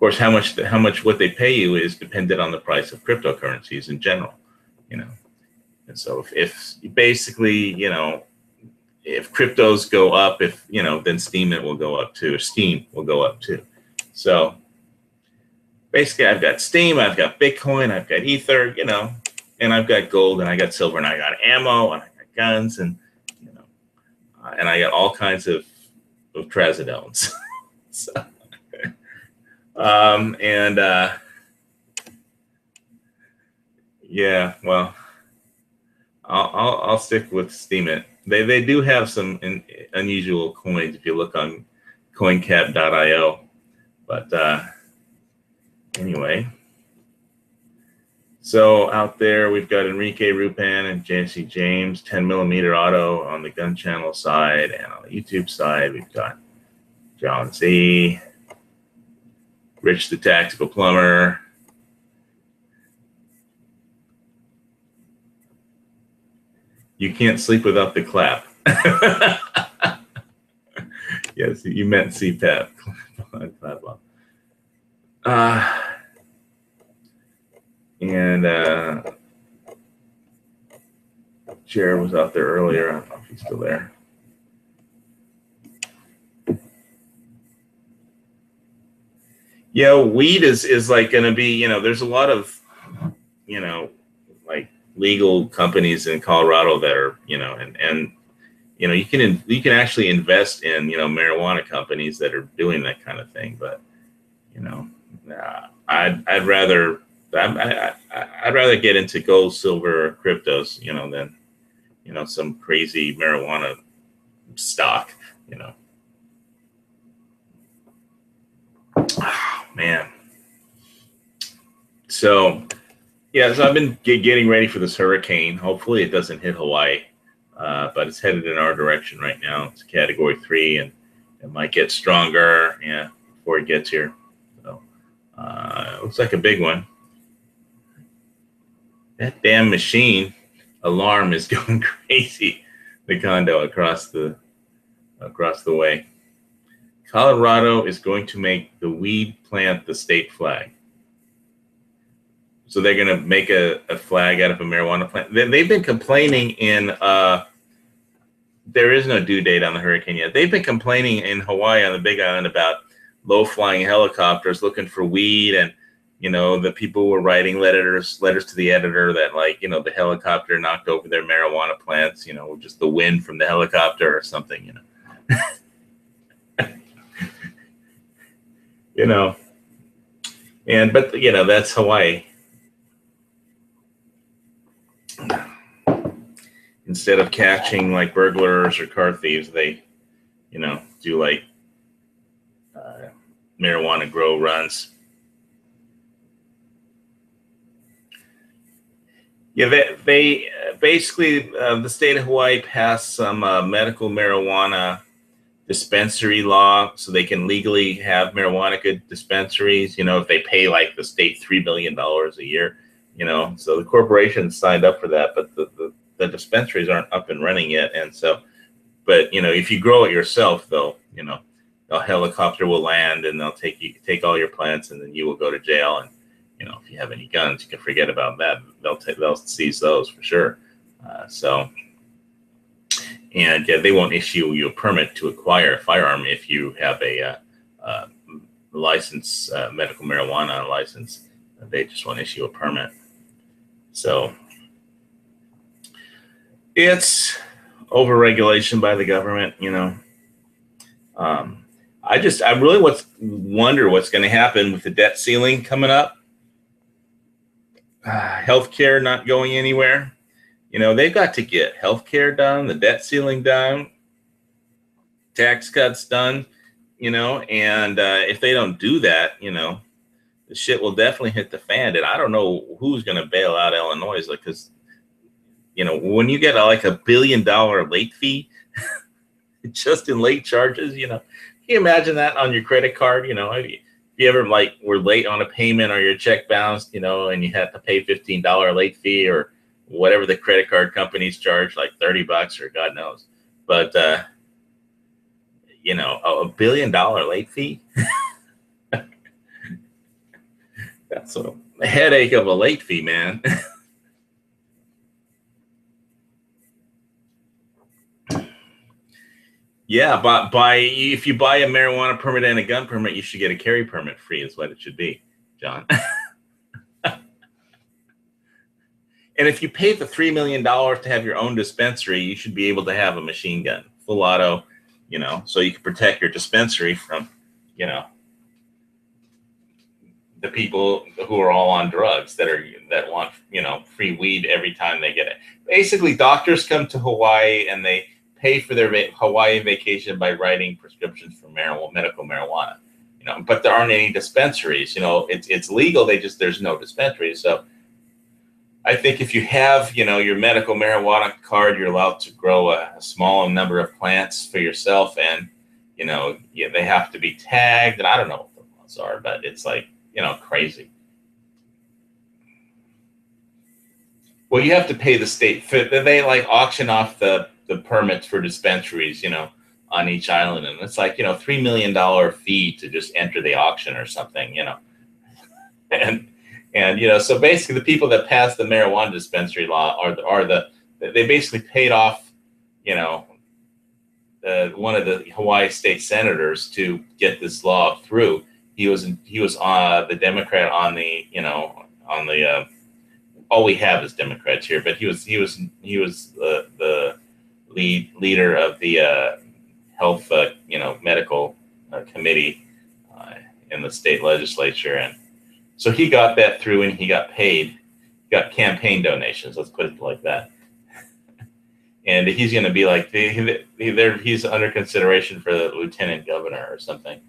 course, how much what they pay you is dependent on the price of cryptocurrencies in general, you know. And so if basically, you know, if cryptos go up, if you know, then Steem will go up too. Steem will go up too. So basically, I've got Steem, I've got Bitcoin, I've got Ether, you know, and I've got gold, and I got silver, and I got ammo, and I got guns, and you know, and I got all kinds of trazodons. So, and yeah, well, I'll stick with Steemit. They do have some unusual coins if you look on coincap.io, but anyway. So out there, we've got Enrique Rupan and Jesse James, 10mm auto on the gun channel side, and on the YouTube side, we've got John Z, Rich the Tactical Plumber, you can't sleep without the clap. Yes, you meant CPAP. And Jared was out there earlier. I don't know if he's still there. Yeah, weed is like going to be, you know, there's a lot of, you know, like legal companies in Colorado that are, you know, and you know, you can actually invest in, you know, marijuana companies that are doing that kind of thing. But, you know, I'd rather get into gold, silver, or cryptos, you know, than, you know, some crazy marijuana stock, you know. Oh, man. So, yeah, so I've been getting ready for this hurricane. Hopefully it doesn't hit Hawaii, but it's headed in our direction right now. It's Category 3, and it might get stronger, yeah, before it gets here. So, it looks like a big one. That damn machine alarm is going crazy. The condo across the way. Colorado is going to make the weed plant the state flag. So they're going to make a flag out of a marijuana plant. They've been complaining in, there is no due date on the hurricane yet. They've been complaining in Hawaii on the Big Island about low-flying helicopters looking for weed, and, you know, the people were writing letters to the editor that, like, you know, the helicopter knocked over their marijuana plants, you know, just the wind from the helicopter or something, you know. You know, but, you know, that's Hawaii. Instead of catching like burglars or car thieves, they, you know, do like marijuana grow runs. Yeah, they basically, the state of Hawaii passed some medical marijuana dispensary law, so they can legally have marijuana dispensaries, you know, if they pay like the state $3 billion a year, you know. So the corporations signed up for that, but the dispensaries aren't up and running yet. And so, but, you know, if you grow it yourself, though, you know, a helicopter will land and they'll take all your plants, and then you will go to jail. And, you know, if you have any guns, you can forget about that. They'll seize those for sure. And yeah, they won't issue you a permit to acquire a firearm if you have a license, medical marijuana license. They just won't issue a permit. So it's overregulation by the government, you know. I really wonder what's going to happen with the debt ceiling coming up. Healthcare not going anywhere. You know, they've got to get healthcare done, the debt ceiling done, tax cuts done, you know, and if they don't do that, you know, the shit will definitely hit the fan. And I don't know who's going to bail out Illinois, like, because, you know, when you get like $1 billion late fee, just in late charges, you know, can you imagine that on your credit card? You know, if you ever like were late on a payment or your check bounced, you know, and you had to pay $15 late fee or whatever the credit card companies charge, like $30 or God knows. But, you know, $1 billion late fee. That's a headache of a late fee, man. Yeah, but if you buy a marijuana permit and a gun permit, you should get a carry permit free, is what it should be, John. And if you pay the $3 million to have your own dispensary, you should be able to have a machine gun, full auto, so you can protect your dispensary from, you know, the people who are all on drugs that want, free weed every time they get it. Basically, doctors come to Hawaii and they pay for their Hawaii vacation by writing prescriptions for medical marijuana. But there aren't any dispensaries. It's legal. There's no dispensaries. So I think if you have, your medical marijuana card, you're allowed to grow a small number of plants for yourself, and they have to be tagged. And I don't know what the laws are, but it's like, crazy. Well, you have to pay the state. They like auction off the permits for dispensaries, on each island, and it's like, $3 million fee to just enter the auction or something, and so basically the people that passed the marijuana dispensary law they basically paid off, one of the Hawaii state senators to get this law through. He was the Democrat on the all we have is Democrats here, but he was the leader of the health medical committee in the state legislature, and so he got that through, and he got paid, got campaign donations. Let's put it like that. And he's going to be like he's under consideration for the lieutenant governor or something.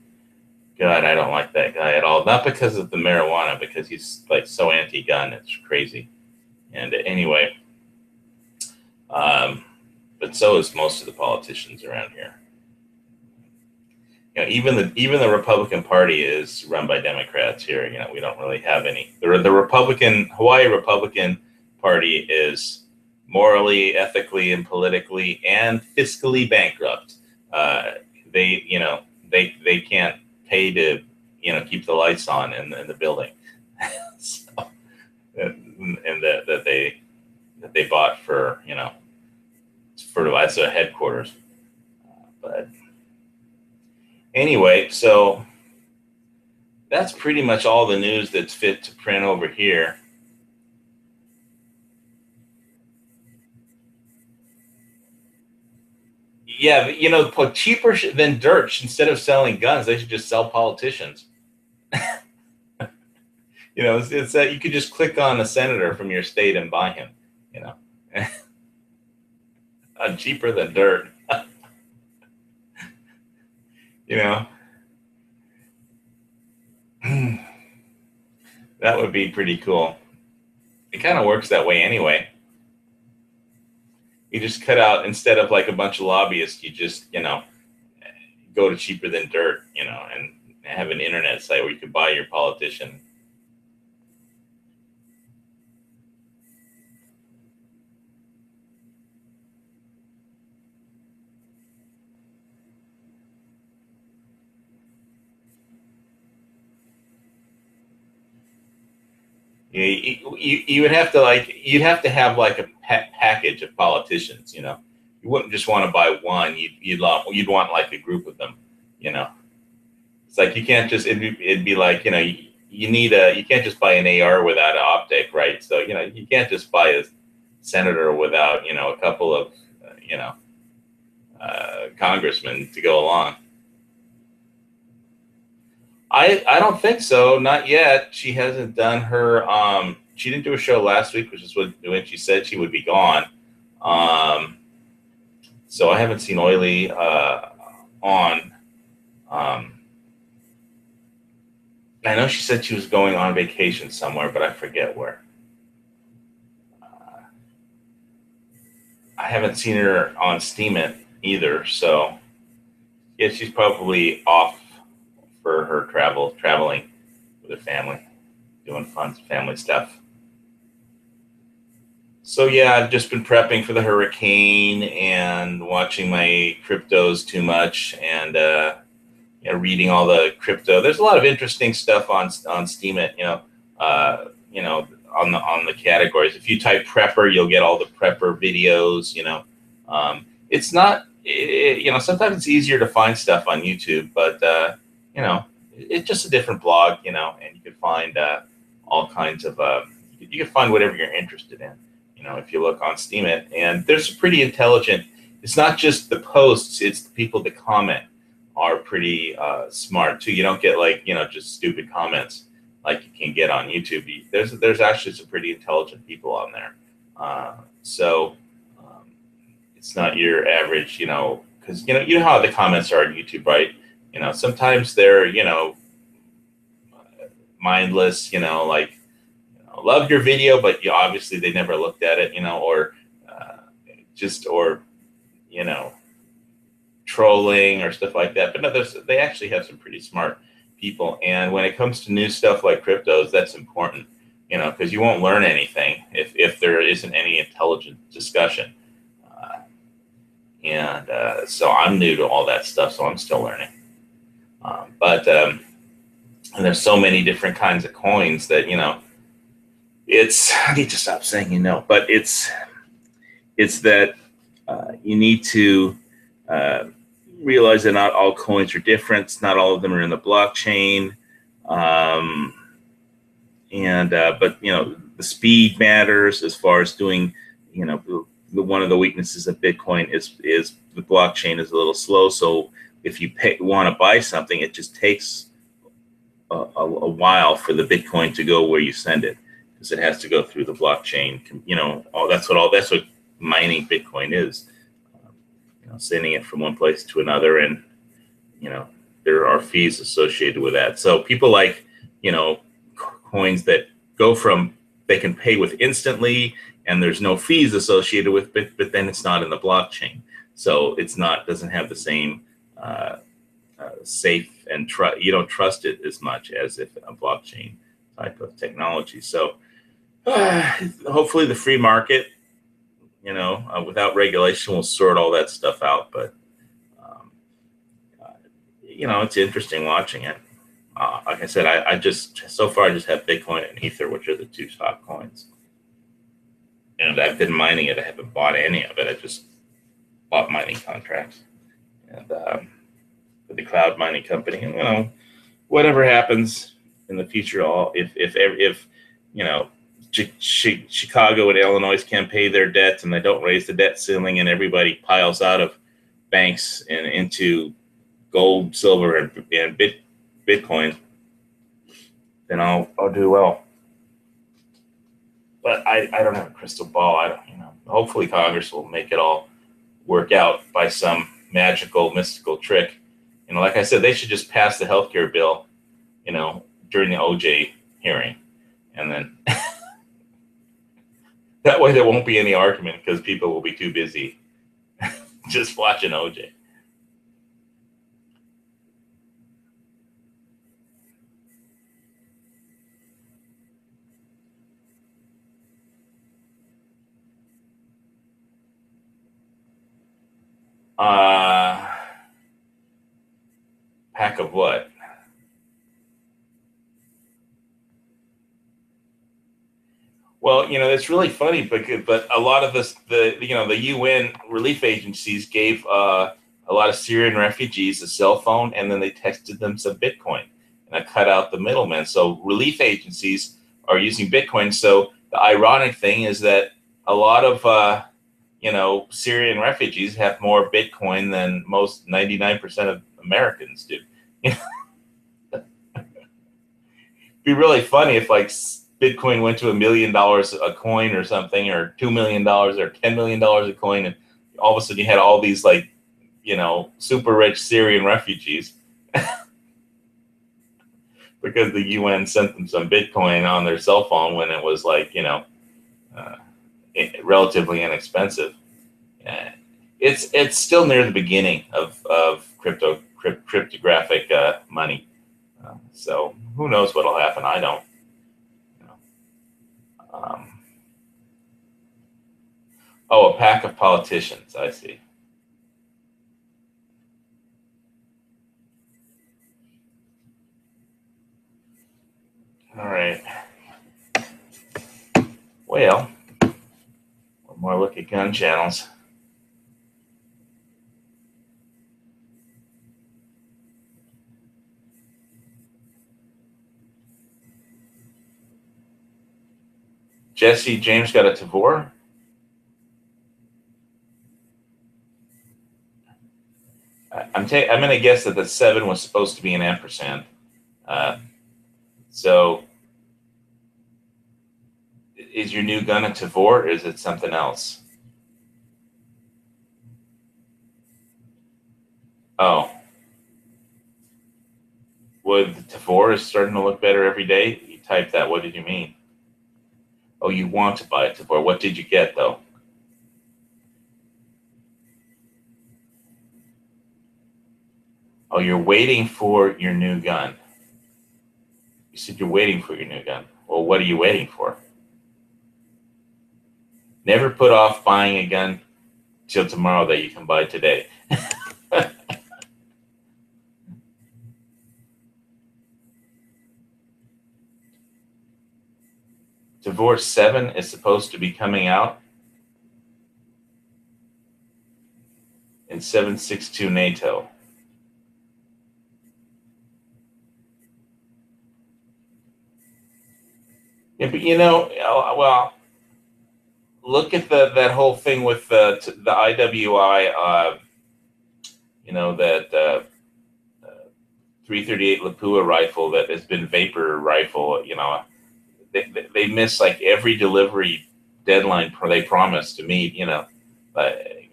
God, I don't like that guy at all. Not because of the marijuana, because he's like so anti-gun. It's crazy. And anyway, but so is most of the politicians around here. Even the Republican Party is run by Democrats here. We don't really have any. The Hawaii Republican Party is morally, ethically, and politically and fiscally bankrupt. They can't pay to keep the lights on in the building, so, and that they bought for as a headquarters, but anyway, so that's pretty much all the news that's fit to print over here. Yeah, put cheaper than dirt. Instead of selling guns, they should just sell politicians. It's that you could just click on a senator from your state and buy him. Cheaper than dirt. That would be pretty cool. It kind of works that way anyway. You just cut out, instead of like a bunch of lobbyists, you just, go to cheaper than dirt, and have an internet site where you can buy your politician. You would have to you'd have to have like a package of politicians. You wouldn't just want to buy one. You'd want like a group of them. It's like you can't just. It'd be like you can't just buy an AR without an optic, right? So you can't just buy a senator without a couple of congressmen to go along. I don't think so. Not yet. She hasn't done her. She didn't do a show last week, which is when she said she would be gone. So I haven't seen Oily on. I know she said she was going on vacation somewhere, but I forget where. I haven't seen her on Steam It either. So yeah, she's probably off for her traveling with her family, doing fun family stuff. So yeah, I've just been prepping for the hurricane and watching my cryptos too much, and reading all the crypto. There's a lot of interesting stuff on Steemit. you know, on the categories. If you type prepper, you'll get all the prepper videos. It's not. Sometimes it's easier to find stuff on YouTube, but it's just a different blog. And you can find all kinds of. You can find whatever you're interested in. If you look on Steemit, and there's a pretty intelligent. It's not just the posts; it's the people that comment are pretty smart too. You don't get just stupid comments like you can get on YouTube. There's actually some pretty intelligent people on there. So it's not your average, because you know how the comments are on YouTube, right? Sometimes they're mindless, love your video, but obviously they never looked at it, or just or you know trolling or stuff like that. But no, they actually have some pretty smart people. And when it comes to new stuff like cryptos, that's important, because you won't learn anything if there isn't any intelligent discussion. So I'm new to all that stuff, so I'm still learning. But and there's so many different kinds of coins that I need to stop saying but it's that you need to realize that not all coins are different. Not all of them are in the blockchain. But the speed matters as far as doing, one of the weaknesses of Bitcoin is the blockchain is a little slow. So if you want to buy something, it just takes a while for the Bitcoin to go where you send it, because it has to go through the blockchain. That's what mining Bitcoin is. Sending it from one place to another, and there are fees associated with that. So people like coins that go from they can pay with instantly, and there's no fees associated with it, but then it's not in the blockchain, so doesn't have the same safe and you don't trust it as much as if a blockchain type of technology. So hopefully the free market, without regulation, will sort all that stuff out. But it's interesting watching it. Like I said, I just so far I just have Bitcoin and Ether, which are the two top coins, and I've been mining it. I haven't bought any of it. I just bought mining contracts, and with the cloud mining company. And whatever happens in the future, if Chicago and Illinois can't pay their debts and they don't raise the debt ceiling, and everybody piles out of banks and into gold, silver, and Bitcoin, then I'll do well. But I don't have a crystal ball. I don't, hopefully Congress will make it all work out by some magical, mystical trick. Like I said, they should just pass the healthcare bill, during the OJ hearing, and then that way there won't be any argument, because people will be too busy just watching OJ. Pack of what? Well, it's really funny, but a lot of the UN relief agencies gave a lot of Syrian refugees a cell phone, and then they texted them some Bitcoin, and I cut out the middleman. So relief agencies are using Bitcoin. So the ironic thing is that a lot of Syrian refugees have more Bitcoin than most 99% of Americans do. It'd be really funny if Bitcoin went to $1 million a coin or something, or $2 million or $10 million a coin, and all of a sudden you had all these super rich Syrian refugees because the UN sent them some Bitcoin on their cell phone when it was relatively inexpensive. It's still near the beginning of cryptographic money. So who knows what'll happen? I don't. A pack of politicians. I see. All right. Well, one more look at gun channels. Jesse James got a Tavor. I'm going to guess that the 7 was supposed to be an ampersand. So is your new gun a Tavor, or is it something else? Oh. Well, the Tavor is starting to look better every day. You typed that. What did you mean? Oh, you want to buy a Tavor. What did you get, though? Oh, you're waiting for your new gun. You said you're waiting for your new gun. Well, what are you waiting for? Never put off buying a gun till tomorrow that you can buy today. Tavor 7 is supposed to be coming out in 7.62 NATO. Yeah, but well, look at that whole thing with the IWI. That 338 Lapua rifle that has been vapor rifle. They miss like every delivery deadline they promised to meet.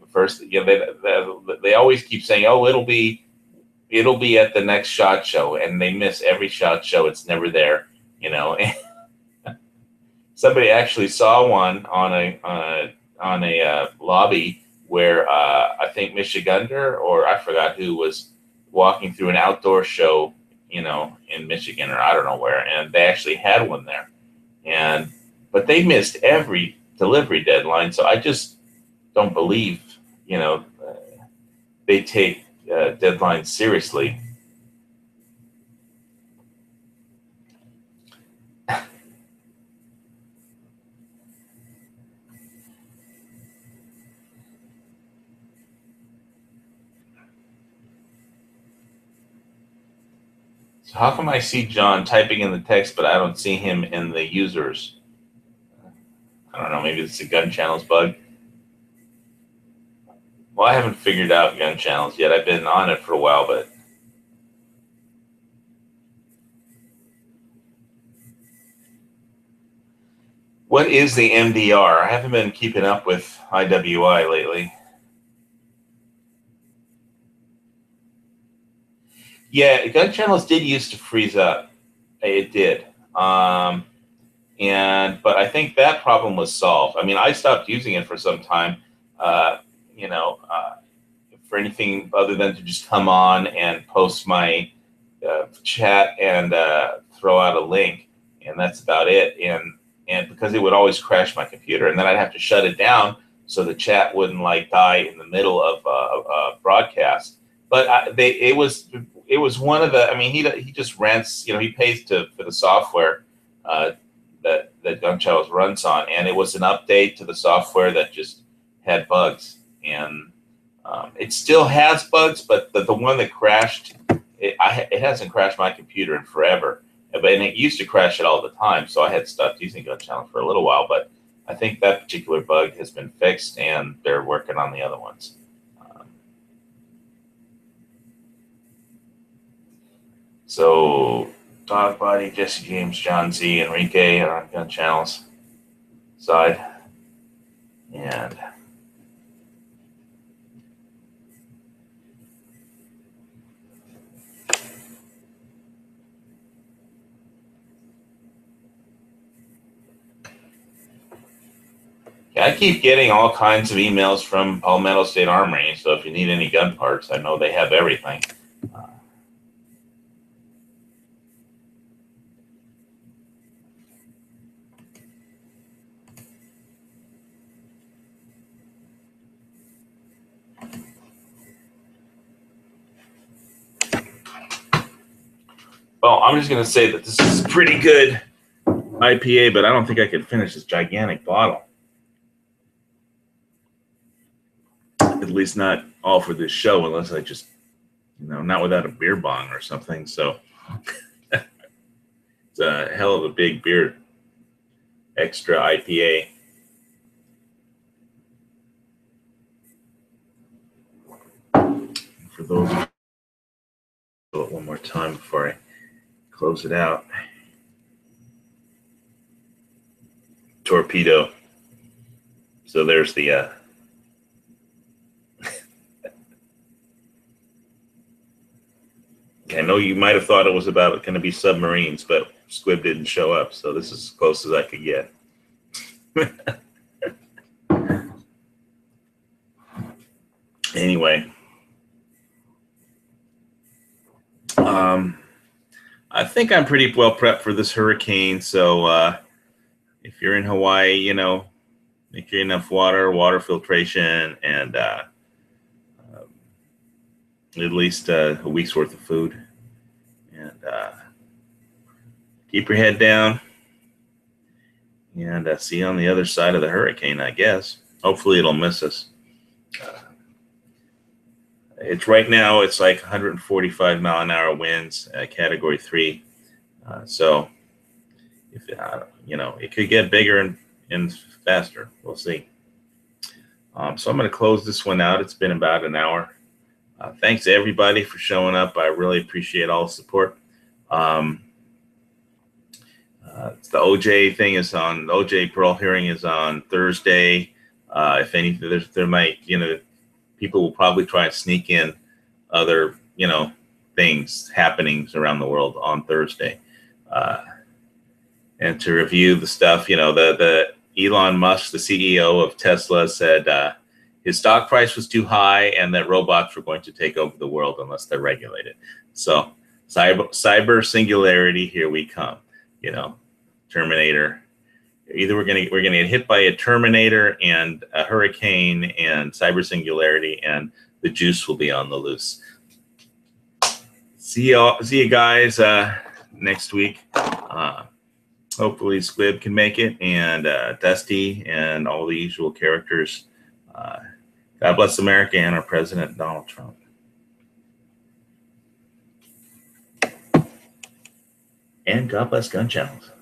First, they always keep saying, "Oh, it'll be at the next SHOT Show," and they miss every SHOT Show. It's never there. Somebody actually saw one on a lobby where I think Michigander, or I forgot who, was walking through an outdoor show, in Michigan, or I don't know where, and they actually had one there. But they missed every delivery deadline, so I just don't believe, they take deadlines seriously. So how come I see John typing in the text, but I don't see him in the users? I don't know, maybe it's a gun channels bug. Well, I haven't figured out gun channels yet. I've been on it for a while, but what is the MDR? I haven't been keeping up with IWI lately. Yeah, gun channels did used to freeze up. It did. But I think that problem was solved. I mean, I stopped using it for some time, for anything other than to just come on and post my chat and throw out a link, and that's about it. And because it would always crash my computer, and then I'd have to shut it down so the chat wouldn't die in the middle of a broadcast. But it was one of the. I mean, he just rents. He pays for the software that Gun Channels runs on, and it was an update to the software that just had bugs, and it still has bugs, but the one that crashed, it hasn't crashed my computer in forever. And it used to crash it all the time, so I had stopped using Gun Channel for a little while. But I think that particular bug has been fixed, and they're working on the other ones. So, Dog Body, Jesse James, John Z, Enrique are on Gun Channel's side. And I keep getting all kinds of emails from Palmetto State Armory, so if you need any gun parts, I know they have everything. Well, I'm just going to say that this is pretty good IPA, but I don't think I could finish this gigantic bottle. At least not all for this show, unless I just, not without a beer bong or something. So it's a hell of a big beer, extra IPA. For those, do it one more time before I close it out. Torpedo. So there's the I know you might have thought it was about going to be submarines, but Squib didn't show up, so this is as close as I could get. Anyway, I think I'm pretty well prepped for this hurricane. So if you're in Hawaii, make sure enough water filtration, and at least a week's worth of food. And keep your head down. And see you on the other side of the hurricane, I guess. Hopefully it'll miss us. It's right now, it's like 145 mile an hour winds, category 3. So if it could get bigger and faster. We'll see. So I'm going to close this one out. It's been about an hour. Thanks to everybody for showing up. I really appreciate all the support. The OJ thing is on. The OJ parole hearing is on Thursday. If anything, there might, people will probably try and sneak in other, happenings around the world on Thursday. And to review the stuff, the Elon Musk, the CEO of Tesla, said his stock price was too high and that robots were going to take over the world unless they're regulated. So cyber singularity, here we come. Terminator. Either we're gonna get hit by a Terminator and a hurricane and cyber singularity, and the juice will be on the loose. See you guys next week. Hopefully Squib can make it, and Dusty and all the usual characters. God bless America and our President, Donald Trump. And God bless gun channels.